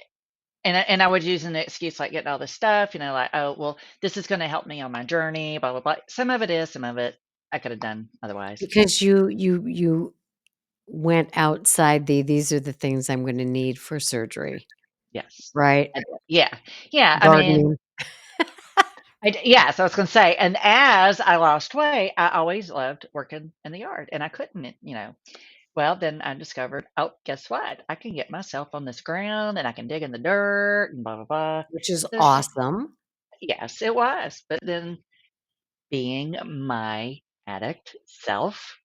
I would use an excuse like getting all this stuff, like, "Oh, well, this is gonna help me on my journey, blah, blah, blah." Some of it is, some of it I could have done otherwise. Because you went outside these are the things I'm gonna need for surgery, Yes. right? I did. Yeah. Yeah, I mean, Gardening, yes, I was gonna say, and as I lost weight, I always loved working in the yard, and I couldn't, well, then I discovered, "Oh, guess what? I can get myself on this ground, and I can dig in the dirt and blah, blah, blah." which is So it's just awesome. yes, it was, but then being my addict self,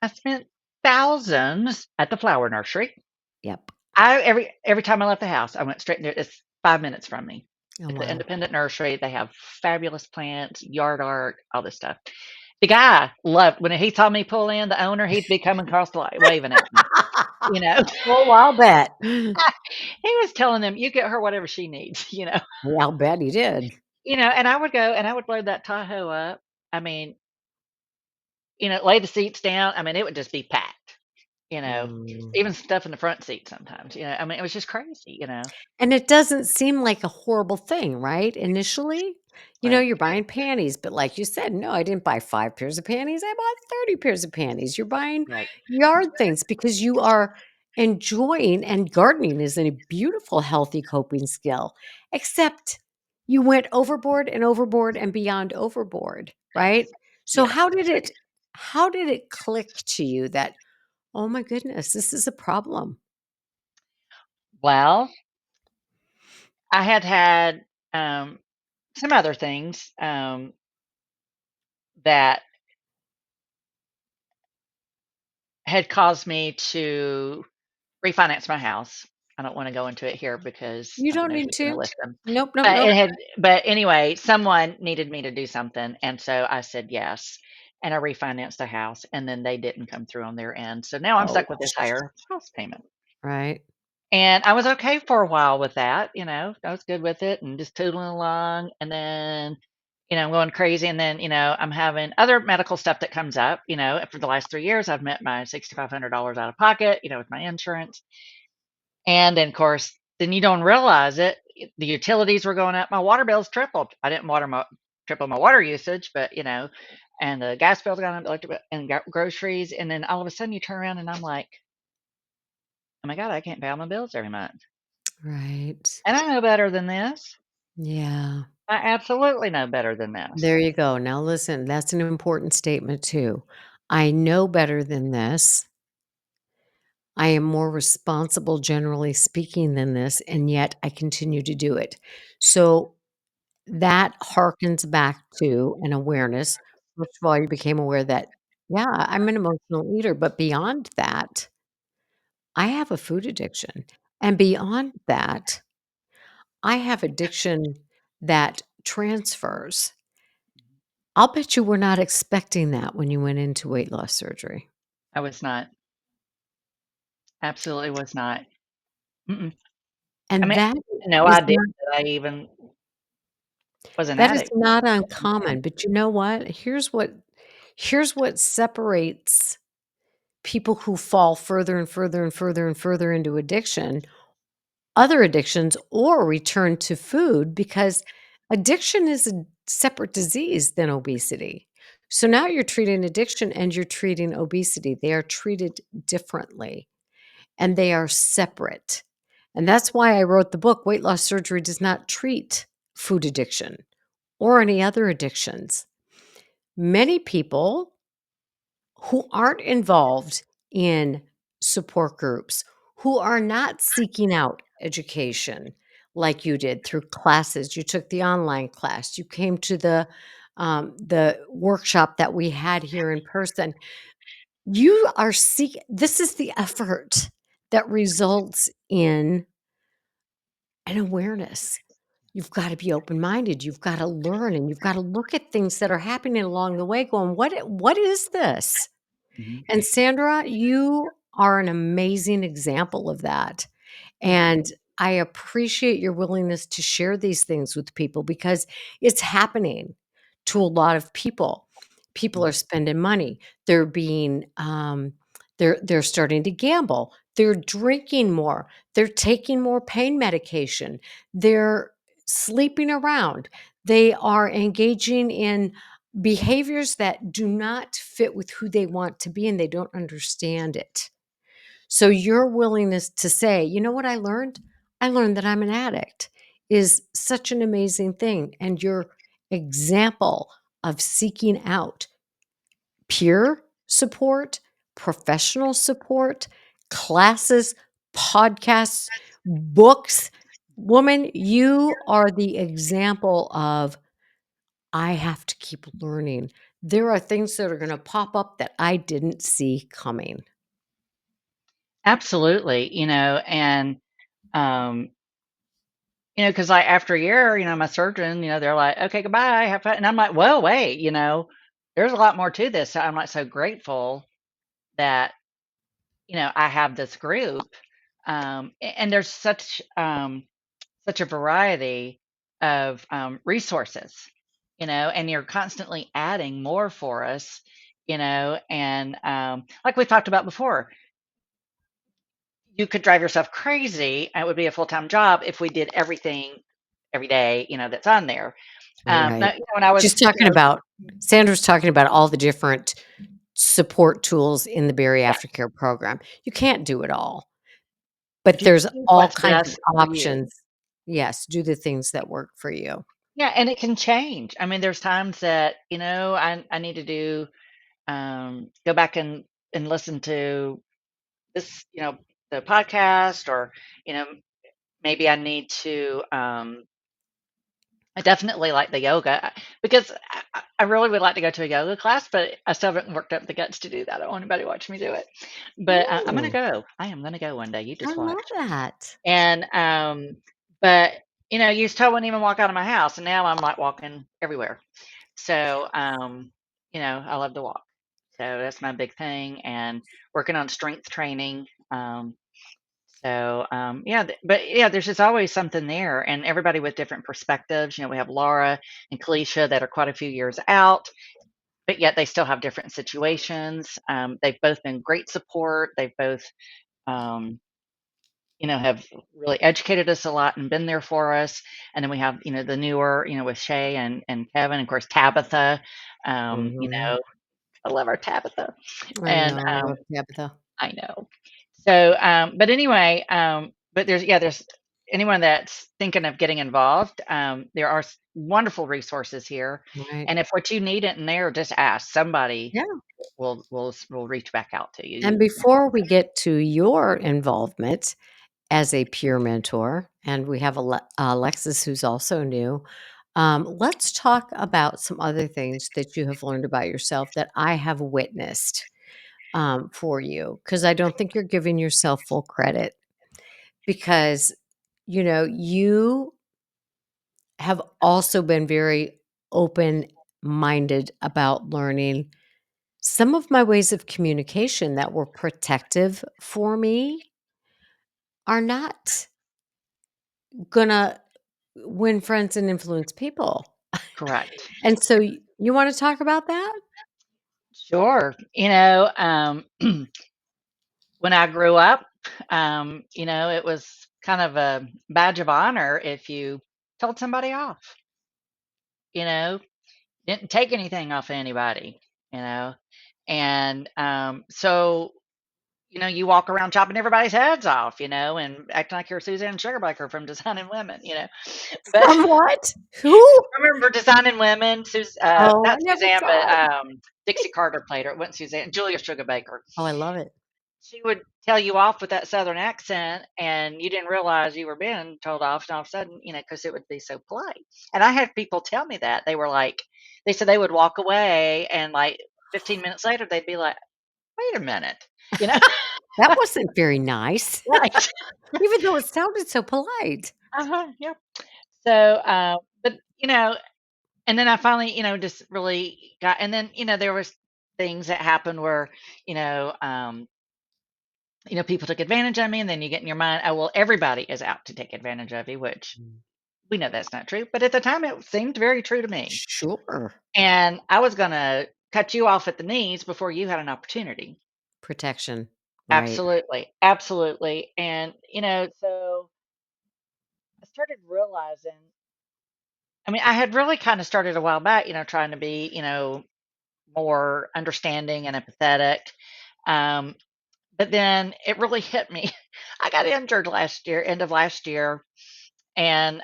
I spent thousands at the flower nursery. Yep. Every time I left the house, I went straight there. It's 5 minutes from me. Oh, It's an wow. independent nursery. They have fabulous plants, yard art, all this stuff. The guy loved when he saw me pull in, the owner, he'd be coming across the light, waving at me, you know? Oh, I'll bet. He was telling them, "You get her whatever she needs," Yeah, I'll bet he did. And I would go and I would load that Tahoe up. I mean, lay the seats down. I mean, it would just be packed, you know? Mm. Even stuff in the front seat sometimes, I mean, it was just crazy. And it doesn't seem like a horrible thing, right, initially? Right, You're buying panties, but like you said, "No, I didn't buy 5 pairs of panties, I bought 30 pairs of panties." You're buying right. yard things because you are enjoying and gardening is a beautiful, healthy coping skill, except you went overboard and overboard and beyond overboard, right? Yes, So yes. how did it click to you that, "Oh my goodness, this is a problem?" Well, I had, um, some other things, that had caused me to refinance my house. I don't wanna go into it here because You I don't don't know need who's gonna to. listen. Nope, nope, But nope. it had but anyway, someone needed me to do something, and so I said yes, and I refinanced the house, and then they didn't come through on their end, so now I'm Oh, stuck with this higher house payment. right. And I was okay for a while with that, I was good with it and just tootling along, and then, I'm going crazy, and then, I'm having other medical stuff that comes up, for the last 3 years, I've met my $6,500 out of pocket, with my insurance, and then, of course, then you don't realize it, the utilities were going up, my water bills tripled. I didn't triple my water usage, but, and the gas bills gone up, electric bill and groceries, and then all of a sudden you turn around and I'm like, "Oh my god, I can't pay all my bills every month." Right. And I know better than this. Yeah. I absolutely know better than this. There you go. Now listen, that's an important statement too. I know better than this. I am more responsible, generally speaking, than this, and yet I continue to do it. So that harkens back to an awareness. First of all, you became aware that, yeah, I'm an emotional eater, but beyond that, I have a food addiction. And beyond that, I have addiction that transfers. I'll bet you were not expecting that when you went into weight loss surgery. I was not. Absolutely was not. Mm-mm. I And mean, that no is idea not that I even was an that is addict. not uncommon, but you know what? Here's what separates people who fall further and further and further and further into addiction, other addictions, or return to food because addiction is a separate disease than obesity. So now you're treating addiction and you're treating obesity. They are treated differently. And they are separate. And that's why I wrote the book. Weight loss surgery does not treat food addiction or any other addictions. Many people who aren't involved in support groups, who are not seeking out education like you did through classes. You took the online class. You came to the workshop that we had here in person. You are this is the effort that results in an awareness. You've gotta be open-minded, you've gotta learn, and you've gotta look at things that are happening along the way going, what is this?" Mhm. And Sandra, you are an amazing example of that. Thank you. And I appreciate your willingness to share these things with people because it's happening to a lot of people. People are Mhm. spending money. They're being they're starting to gamble. They're drinking more. They're taking more pain medication. They're sleeping around. They are engaging in behaviors that do not fit with who they want to be and they don't understand it. So your willingness to say, "You know what I learned? I learned that I'm an addict," is such an amazing thing, and your example of seeking out peer support, professional support, classes, podcasts, books. Woman, you are the example of, "I have to keep learning. There are things that are gonna pop up that I didn't see coming." Absolutely, and, um, because like, after a year, my surgeon, they're like, "Okay, goodbye, have fun," and I'm like, "Well, wait, there's a lot more to this." So I'm, like, so grateful that, I have this group, and there's such a variety of, resources, and you're constantly adding more for us, and, like we talked about before, you could drive yourself crazy, and it would be a full-time job if we did everything every day, that's on there. Right. Now, when I was She's talking about Sandra's talking about all the different support tools in the yeah, BariAftercare program. You can't do it all, if but you there's do all what's kinds of best for you. options. Yes, do the things that work for you. Yeah, and it can change. I mean, there's times that, I need to go back and listen to this, the podcast, or, you know, maybe I need to, I definitely like the yoga, because I really would like to go to a yoga class, but I still haven't worked up the guts to do that. I don't want anybody to watch me do it. But I'm gonna Ooh, go. I am gonna go one day. You I just love watch. that. And but used to I wouldn't even walk out of my house, and now I'm like walking everywhere. So I love to walk. So that's my big thing, and working on strength training. Yeah, but yeah, there's just always something there, and everybody with different perspectives. We have Laura and Kalisha that are quite a few years out, but yet they still have different situations. They've both been great support. They've both, um, have really educated us a lot and been there for us. And then we have, the newer, with Shay and Kevin, of course, Tabitha. Mhm. I love our Tabitha, I and know, I love Tabitha. I know. So, but anyway, but there's anyone that's thinking of getting involved. There are wonderful resources here, Right. and if what you need isn't there, just ask. Somebody Yeah. will reach back out to you. And before we get to your involvement as a peer mentor, and we have Alexis, who's also new. Let's talk about some other things that you have learned about yourself that I have witnessed for you, because I don't think you're giving yourself full credit. Because, you have also been very open minded about learning some of my ways of communication that were protective for me are not gonna win friends and influence people. Correct. And so you wanna talk about that? Sure. When I grew up, it was kind of a badge of honor if you told somebody off. You know, didn't take anything off of anybody. You know, and so you walk around chopping everybody's heads off, and acting like you're Suzanne Sugarbaker from Designing Women, But From what? Who? remember Designing Women? Oh, I Not never Suzanne, saw but it. Dixie Carter played her. It wasn't Suzanne. Julia Sugarbaker. Oh, I love it. she would tell you off with that Southern accent, and you didn't realize you were being told off, and all of a sudden, because it would be so polite. And I had people tell me that. They were like they said they would walk away, and, like, 15 minutes later, they'd be like, "Wait a minute," you know? That wasn't very nice, Right. even though it sounded so polite. Uh-huh, yep. So, but, and then I finally, just really got and then, there was things that happened where, you know, um people took advantage of me, and then you get in your mind, "Oh, well, everybody is out to take advantage of you," which Mm. we know that's not true, but at the time, it seemed very true to me. Sure. And I was gonna cut you off at the knees before you had an opportunity. Protection, right. Absolutely, absolutely, and, so I started realizing I had really kinda started a while back, trying to be, more understanding and empathetic, um, but then it really hit me. I got injured last year, end of last year, and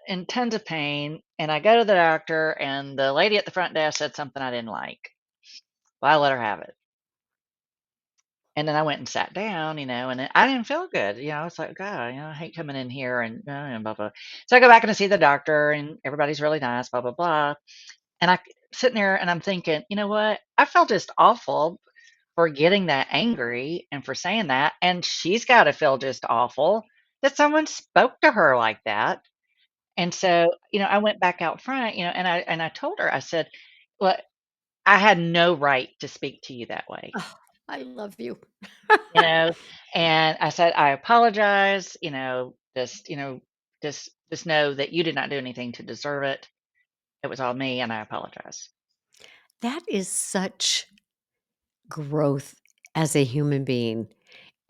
in tons of pain. And I go to the doctor, and the lady at the front desk said something I didn't like. Well, I let her have it. And then I went and sat down, and then I didn't feel good. It's like, God, I hate coming in here and blah, blah. So I go back and I see the doctor, and everybody's really nice, blah, blah, blah. And sitting there and I'm thinking, you know what? I felt just awful for getting that angry and for saying that. And she's got to feel just awful that someone spoke to her like that. And so, I went back out front, and I told her, I said, "Look, I had no right to speak to you that way." Oh, I love you. You know, and I said, "I apologize, just know that you did not do anything to deserve it. It was all me, and I apologize." That is such growth as a human being.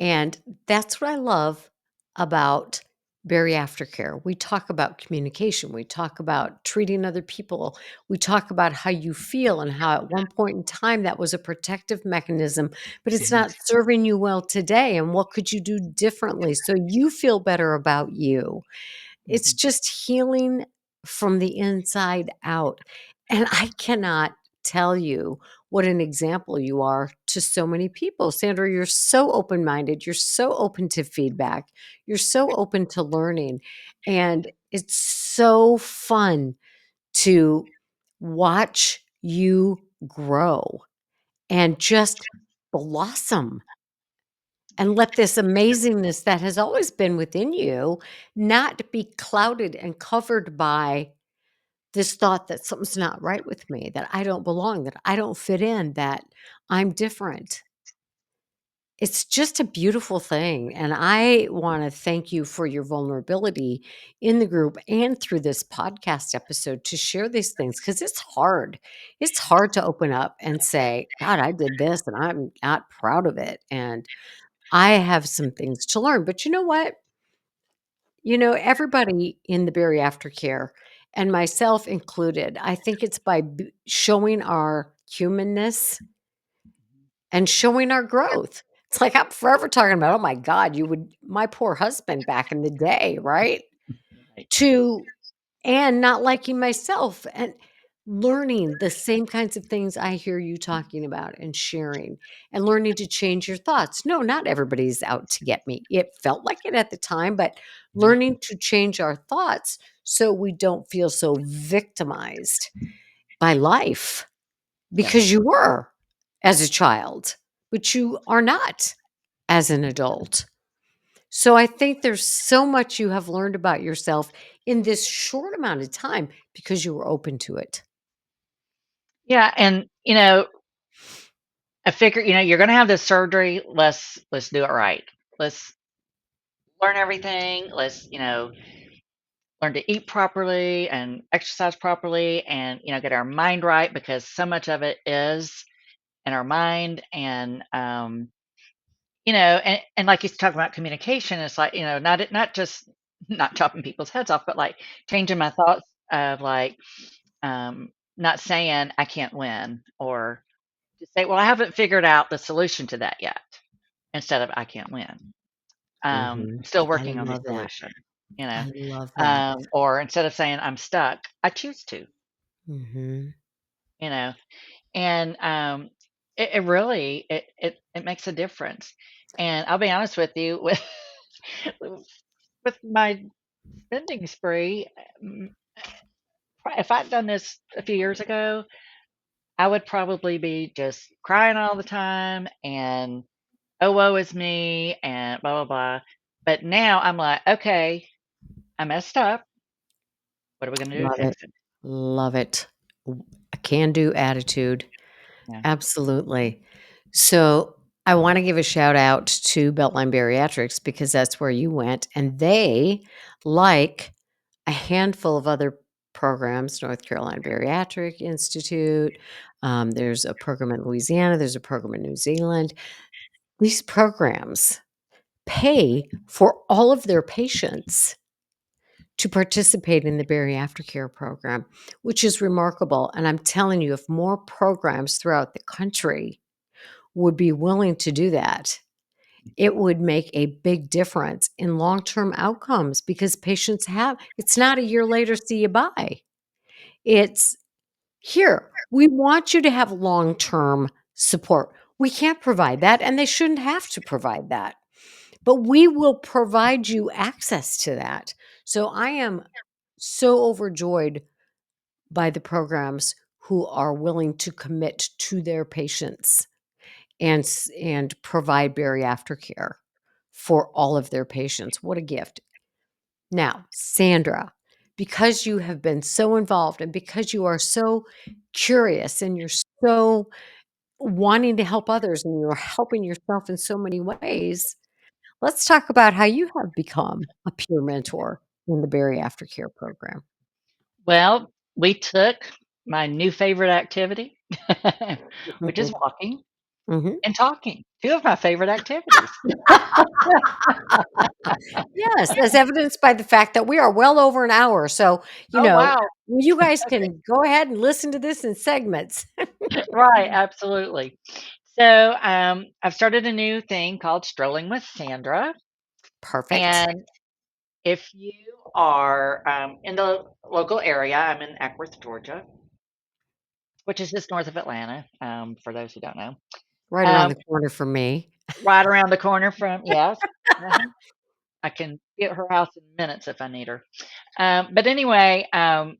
And that's what I love about BariAftercare. We talk about communication. We talk about treating other people. We talk about how you feel and how at one point in time that was a protective mechanism, but it's Mhm, not serving you well today. And what could you do differently so you feel better about you? It's mhm. just healing from the inside out. And I cannot tell you what an example you are to so many people. Sandra, you're so open minded. You're so open to feedback. You're so open to learning. And it's so fun to watch you grow and just blossom and let this amazingness that has always been within you not be clouded and covered by this thought that something's not right with me, that I don't belong, that I don't fit in, that I'm different. It's just a beautiful thing. And I want to thank you for your vulnerability in the group and through this podcast episode to share these things because it's hard. It's hard to open up and say, God, I did this and I'm not proud of it. And I have some things to learn. But you know what? Everybody in the aftercare and myself included, I think it's by showing our humanness and showing our growth. It's like I'm forever talking about, oh my God, my poor husband back in the day, right? Right. To and not liking myself and learning the same kinds of things I hear you talking about and sharing and learning to change your thoughts. No, not everybody's out to get me. It felt like it at the time, but Mhm. learning to change our thoughts so we don't feel so victimized by life because Yes. you were as a child, but you are not as an adult. So I think there's so much you have learned about yourself in this short amount of time because you were open to it. Yeah, and, I figure, you're gonna have this surgery, let's do it right. Let's learn everything. Let's, learn to eat properly and exercise properly and, get our mind right because so much of it is in our mind. And, and like you talk about communication, it's like, not just not chopping people's heads off, but like changing my thoughts of like, not saying I can't win or just say, well, I haven't figured out the solution to that yet instead of I can't win. Mhm. I'm still I working on the love that. solution, you know, I love that. or instead of saying I'm stuck, I choose to, Mhm. you know, and it really it makes a difference, and I'll be honest with you, with with my spending spree, mm, if I'd done this a few years ago, I would probably be just crying all the time and, "Oh, woe is me," and blah, blah, blah. But now I'm like, "Okay, I messed up. What are we gonna do to Love it. fix it?" Love it. A can-do attitude. Yeah. Absolutely. So, I wanna give a shout out to Beltline Bariatrics because that's where you went, and they, like a handful of other programs, North Carolina Bariatric Institute, there's a program in Louisiana, there's a program in New Zealand. These programs pay for all of their patients to participate in the BariAftercare program, which is remarkable, and I'm telling you, if more programs throughout the country would be willing to do that, it would make a big difference in long-term outcomes because patients have it's not a year later, see you bye. It's, "Here, we want you to have long-term support." We can't provide that, and they shouldn't have to provide that, but we will provide you access to that. So I am so overjoyed by the programs who are willing to commit to their patients and provide bariatric care for all of their patients. What a gift. Now, Sandra, because you have been so involved and because you are so curious and you're so wanting to help others and you're helping yourself in so many ways, let's talk about how you have become a peer mentor in the bariatric care program. Well, we took my new favorite activity, which is walking Mhm. and talking, 2 of my favorite activities. Yes, as evidenced by the fact that we are well over an hour, so, Oh, wow. you guys Okay. can go ahead and listen to this in segments. Right, absolutely. So, I've started a new thing called Strolling with Sandra, Perfect. and if you are, in the local area, I'm in Ackworth, Georgia, which is just north of Atlanta, for those who don't know. Right around Um, the corner from me. right around the corner from yes, uh-huh, I can get her house in minutes if I need her. But anyway, I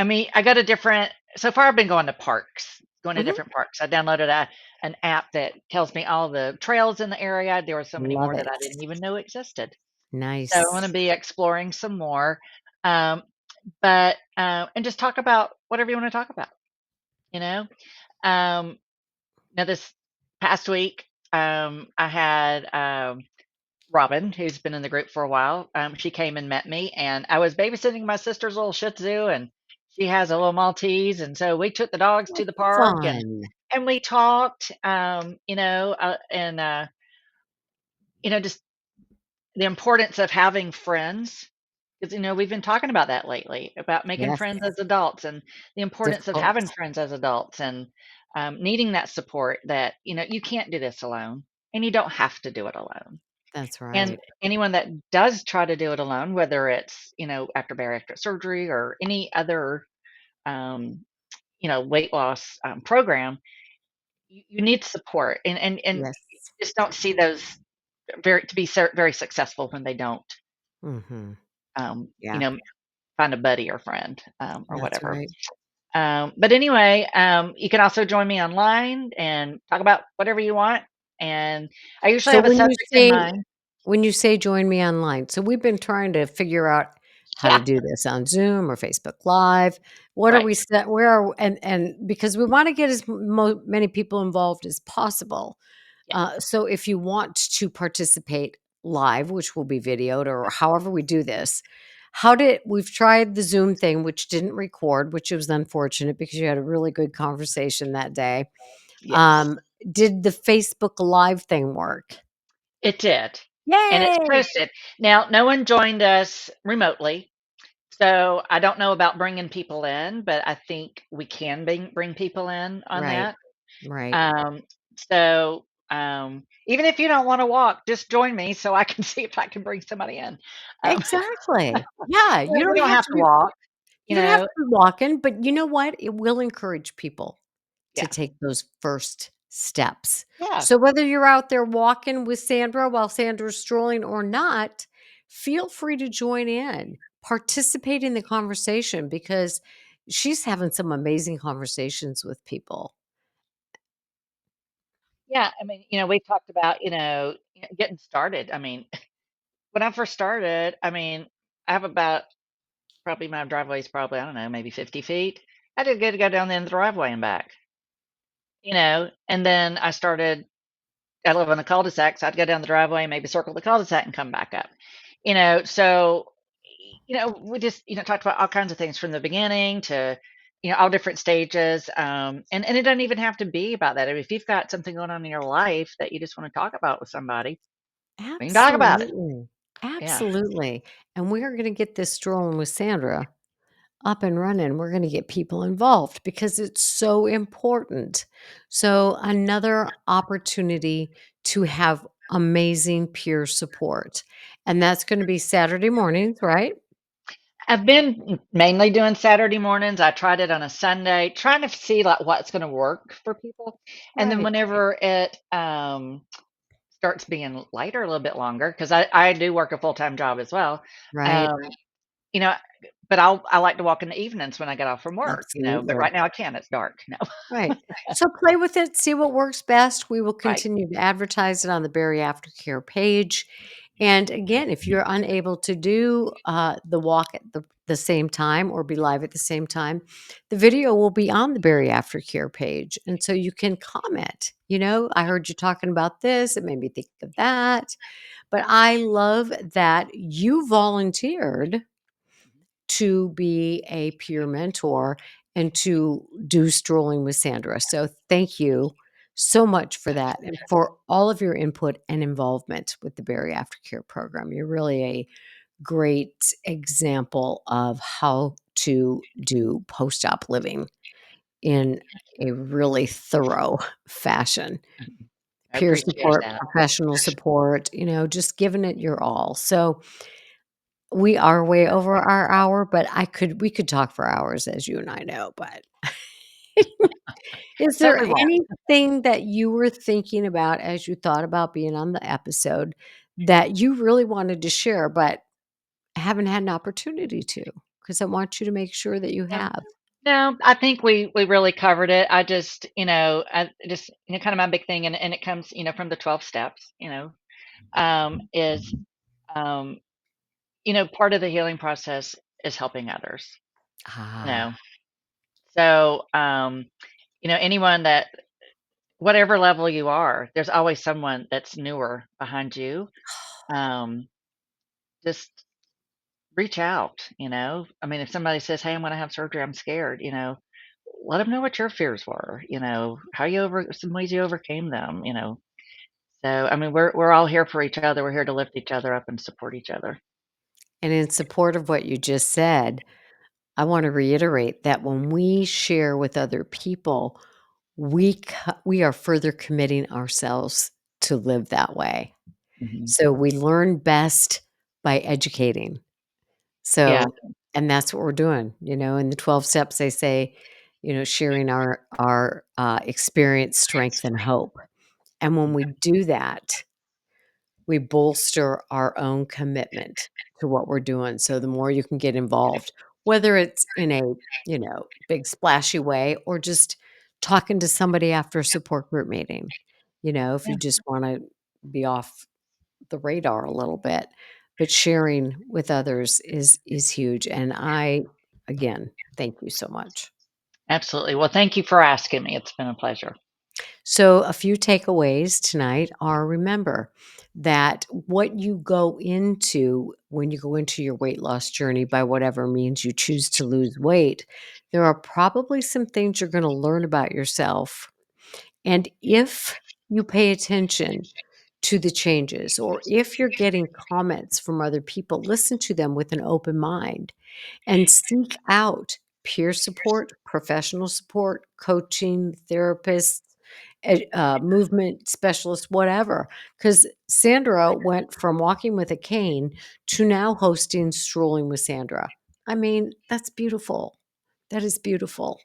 mean, I got a different so far I've been going to parks, going to Mhm. different parks. I downloaded an app that tells me all the trails in the area. There were so many Love more that it. I didn't even know existed. So I'm gonna Nice. be exploring some more. Um, but and just talk about whatever you want to talk about, you know? Um, now this past week, I had Robin, who's been in the group for a while, she came and met me, and I was babysitting my sister's little Shih Tzu, and she has a little Maltese, and so we took the dogs to the park, Fun. and we talked, and just the importance of having friends, because we've been talking about that lately, about making Yes, friends as adults, and the importance of difficult. having friends as adults, and needing that support that you can't do this alone, and you don't have to do it alone. That's And right. anyone that does try to do it alone, whether it's, after bariatric surgery or any other, um, weight loss program, you need support. And Yes. you just don't see those very successful when they don't, Mhm. um, you Yeah, know, find a buddy or friend or that's whatever. right. But anyway, you can also join me online and talk about whatever you want. And I usually So have a subject in mind. when you say join me online, so we've been trying to figure out how to Yeah, do this on Zoom or Facebook Live. What are right. we set where are and because we wanna get as many people involved as possible. Yeah. So if you want to participate live, which will be videoed or however we do this, we've tried the Zoom thing, which didn't record, which was unfortunate because you had a really good conversation that day. Yes. Um, did the Facebook Live thing work? It did, and it's Yay! posted. Now, no one joined us remotely, so I don't know about bringing people in, but I think we can bring people in on Right, that. right. Um, even if you don't wanna walk, just join me so I can see if I can bring somebody in. Um, Exactly. Yeah, we don't have to walk, you you don't have know? to be walking, but you know what? It will encourage people. to Yeah. take those first steps. Yeah. So whether you're out there walking with Sandra while Sandra's strolling or not, feel free to join in, participate in the conversation because she's having some amazing conversations with people. Yeah. I mean, we talked about, getting started. I mean, when I first started, I mean, I have about probably my driveway is probably, I don't know, maybe 50 feet. I did good to go down the end of the driveway and back, and then I live in a cul-de-sac, so I'd go down the driveway, maybe circle the cul-de-sac and come back up. So we just talked about all kinds of things from the beginning to all different stages. And it doesn't even have to be about that. I mean, if you've got something going on in your life that you just want to talk about with somebody, we can talk about it. Absolutely. Yeah. Absolutely. And we are going to get this strolling with Sandra up and running. We're going to get people involved because it's so important. So, another opportunity to have amazing peer support. And that's going to be Saturday mornings, right? I've been mainly doing Saturday mornings. I tried it on a Sunday, trying to see like what's going to work for people. And then Right. whenever it starts being lighter a little bit longer, because I do work a full-time job as well. Right. Um, you know, but I like to walk in the evenings when I get off from work, but Absolutely. right now I can't. It's dark. No. Right. So play with it, see what works best. We will Right. continue to advertise it on the BariAftercare page. And again, if you're unable to do the walk at the same time or be live at the same time, the video will be on the BariAftercare page. And so you can comment, I heard you talking about this. It made me think of that. But I love that you volunteered to be a peer mentor and to do strolling with Sandra. So thank you so much for that and for all of your input and involvement with the Barry Aftercare program. You're really a great example of how to do post-op living in a really thorough fashion. I Peer appreciate support, that. professional support, just giving it your all. So we are way over our hour, but we could talk for hours as you and I know, but is But there we won't. anything that you were thinking about as you thought about being on the episode that you really wanted to share, but haven't had an opportunity to? Because I want you to make sure that you Um, have. no, I think we really covered it. I just kind of my big thing, and it comes from the 12 steps. Is um, part of the healing process is helping others. You know, Ah, so anyone that whatever level you are, there's always someone that's newer behind you. Um, just reach out. I mean, if somebody says, "Hey, I'm going to have surgery. I'm scared," let them know what your fears were. How you over some ways you overcame them. So I mean, we're all here for each other. We're here to lift each other up and support each other. and in support of what you just said, I want to reiterate that when we share with other people, we are further committing ourselves to live that way. Hmm. So we learn best by educating. Yeah, So and that's what we're doing, in the 12 steps they say, sharing our experience, strength, and hope. And when we do that, we bolster our own commitment to what we're doing. So the more you can get involved, whether it's in a, big splashy way or just talking to somebody after a support group meeting, if you yeah, just want to be off the radar a little bit, but sharing with others is huge. And I, again, thank you so much. absolutely. Well, thank you for asking me. It's been a pleasure. So, a few takeaways tonight are remember that what you go into when you go into your weight loss journey, by whatever means you choose to lose weight, there are probably some things you're going to learn about yourself. And if you pay attention to the changes, or if you're getting comments from other people, listen to them with an open mind and seek out peer support, professional support, coaching, therapists, movement specialists, whatever. Because Sandra went from walking with a cane to now hosting Strolling with Sandra. I mean, that's beautiful. That is beautiful.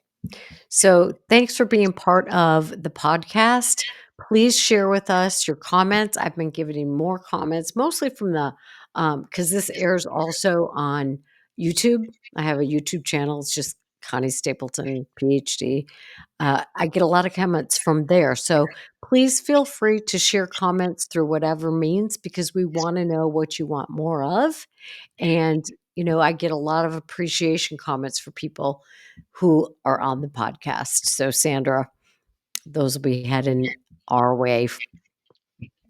So thanks for being part of the podcast. Please share with us your comments. I've been getting more comments, mostly from the because this airs also on YouTube. I have a YouTube channel. It's just Connie Stapleton, PhD. I get a lot of comments from there. So please feel free to share comments through whatever means because we want to know what you want more of. And, I get a lot of appreciation comments for people who are on the podcast. So, Sandra, those will be heading our way.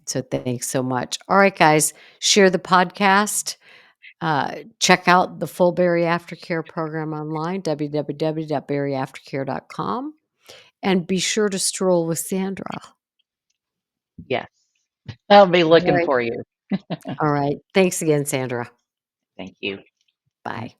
So, thanks so much. All right, guys, share the podcast. Check out the full Berry Aftercare program online, www.bariaftercare.com. And be sure to stroll with Sandra. Yes. I'll be All looking right. for you. All right. Thanks again, Sandra. Thank you. Bye.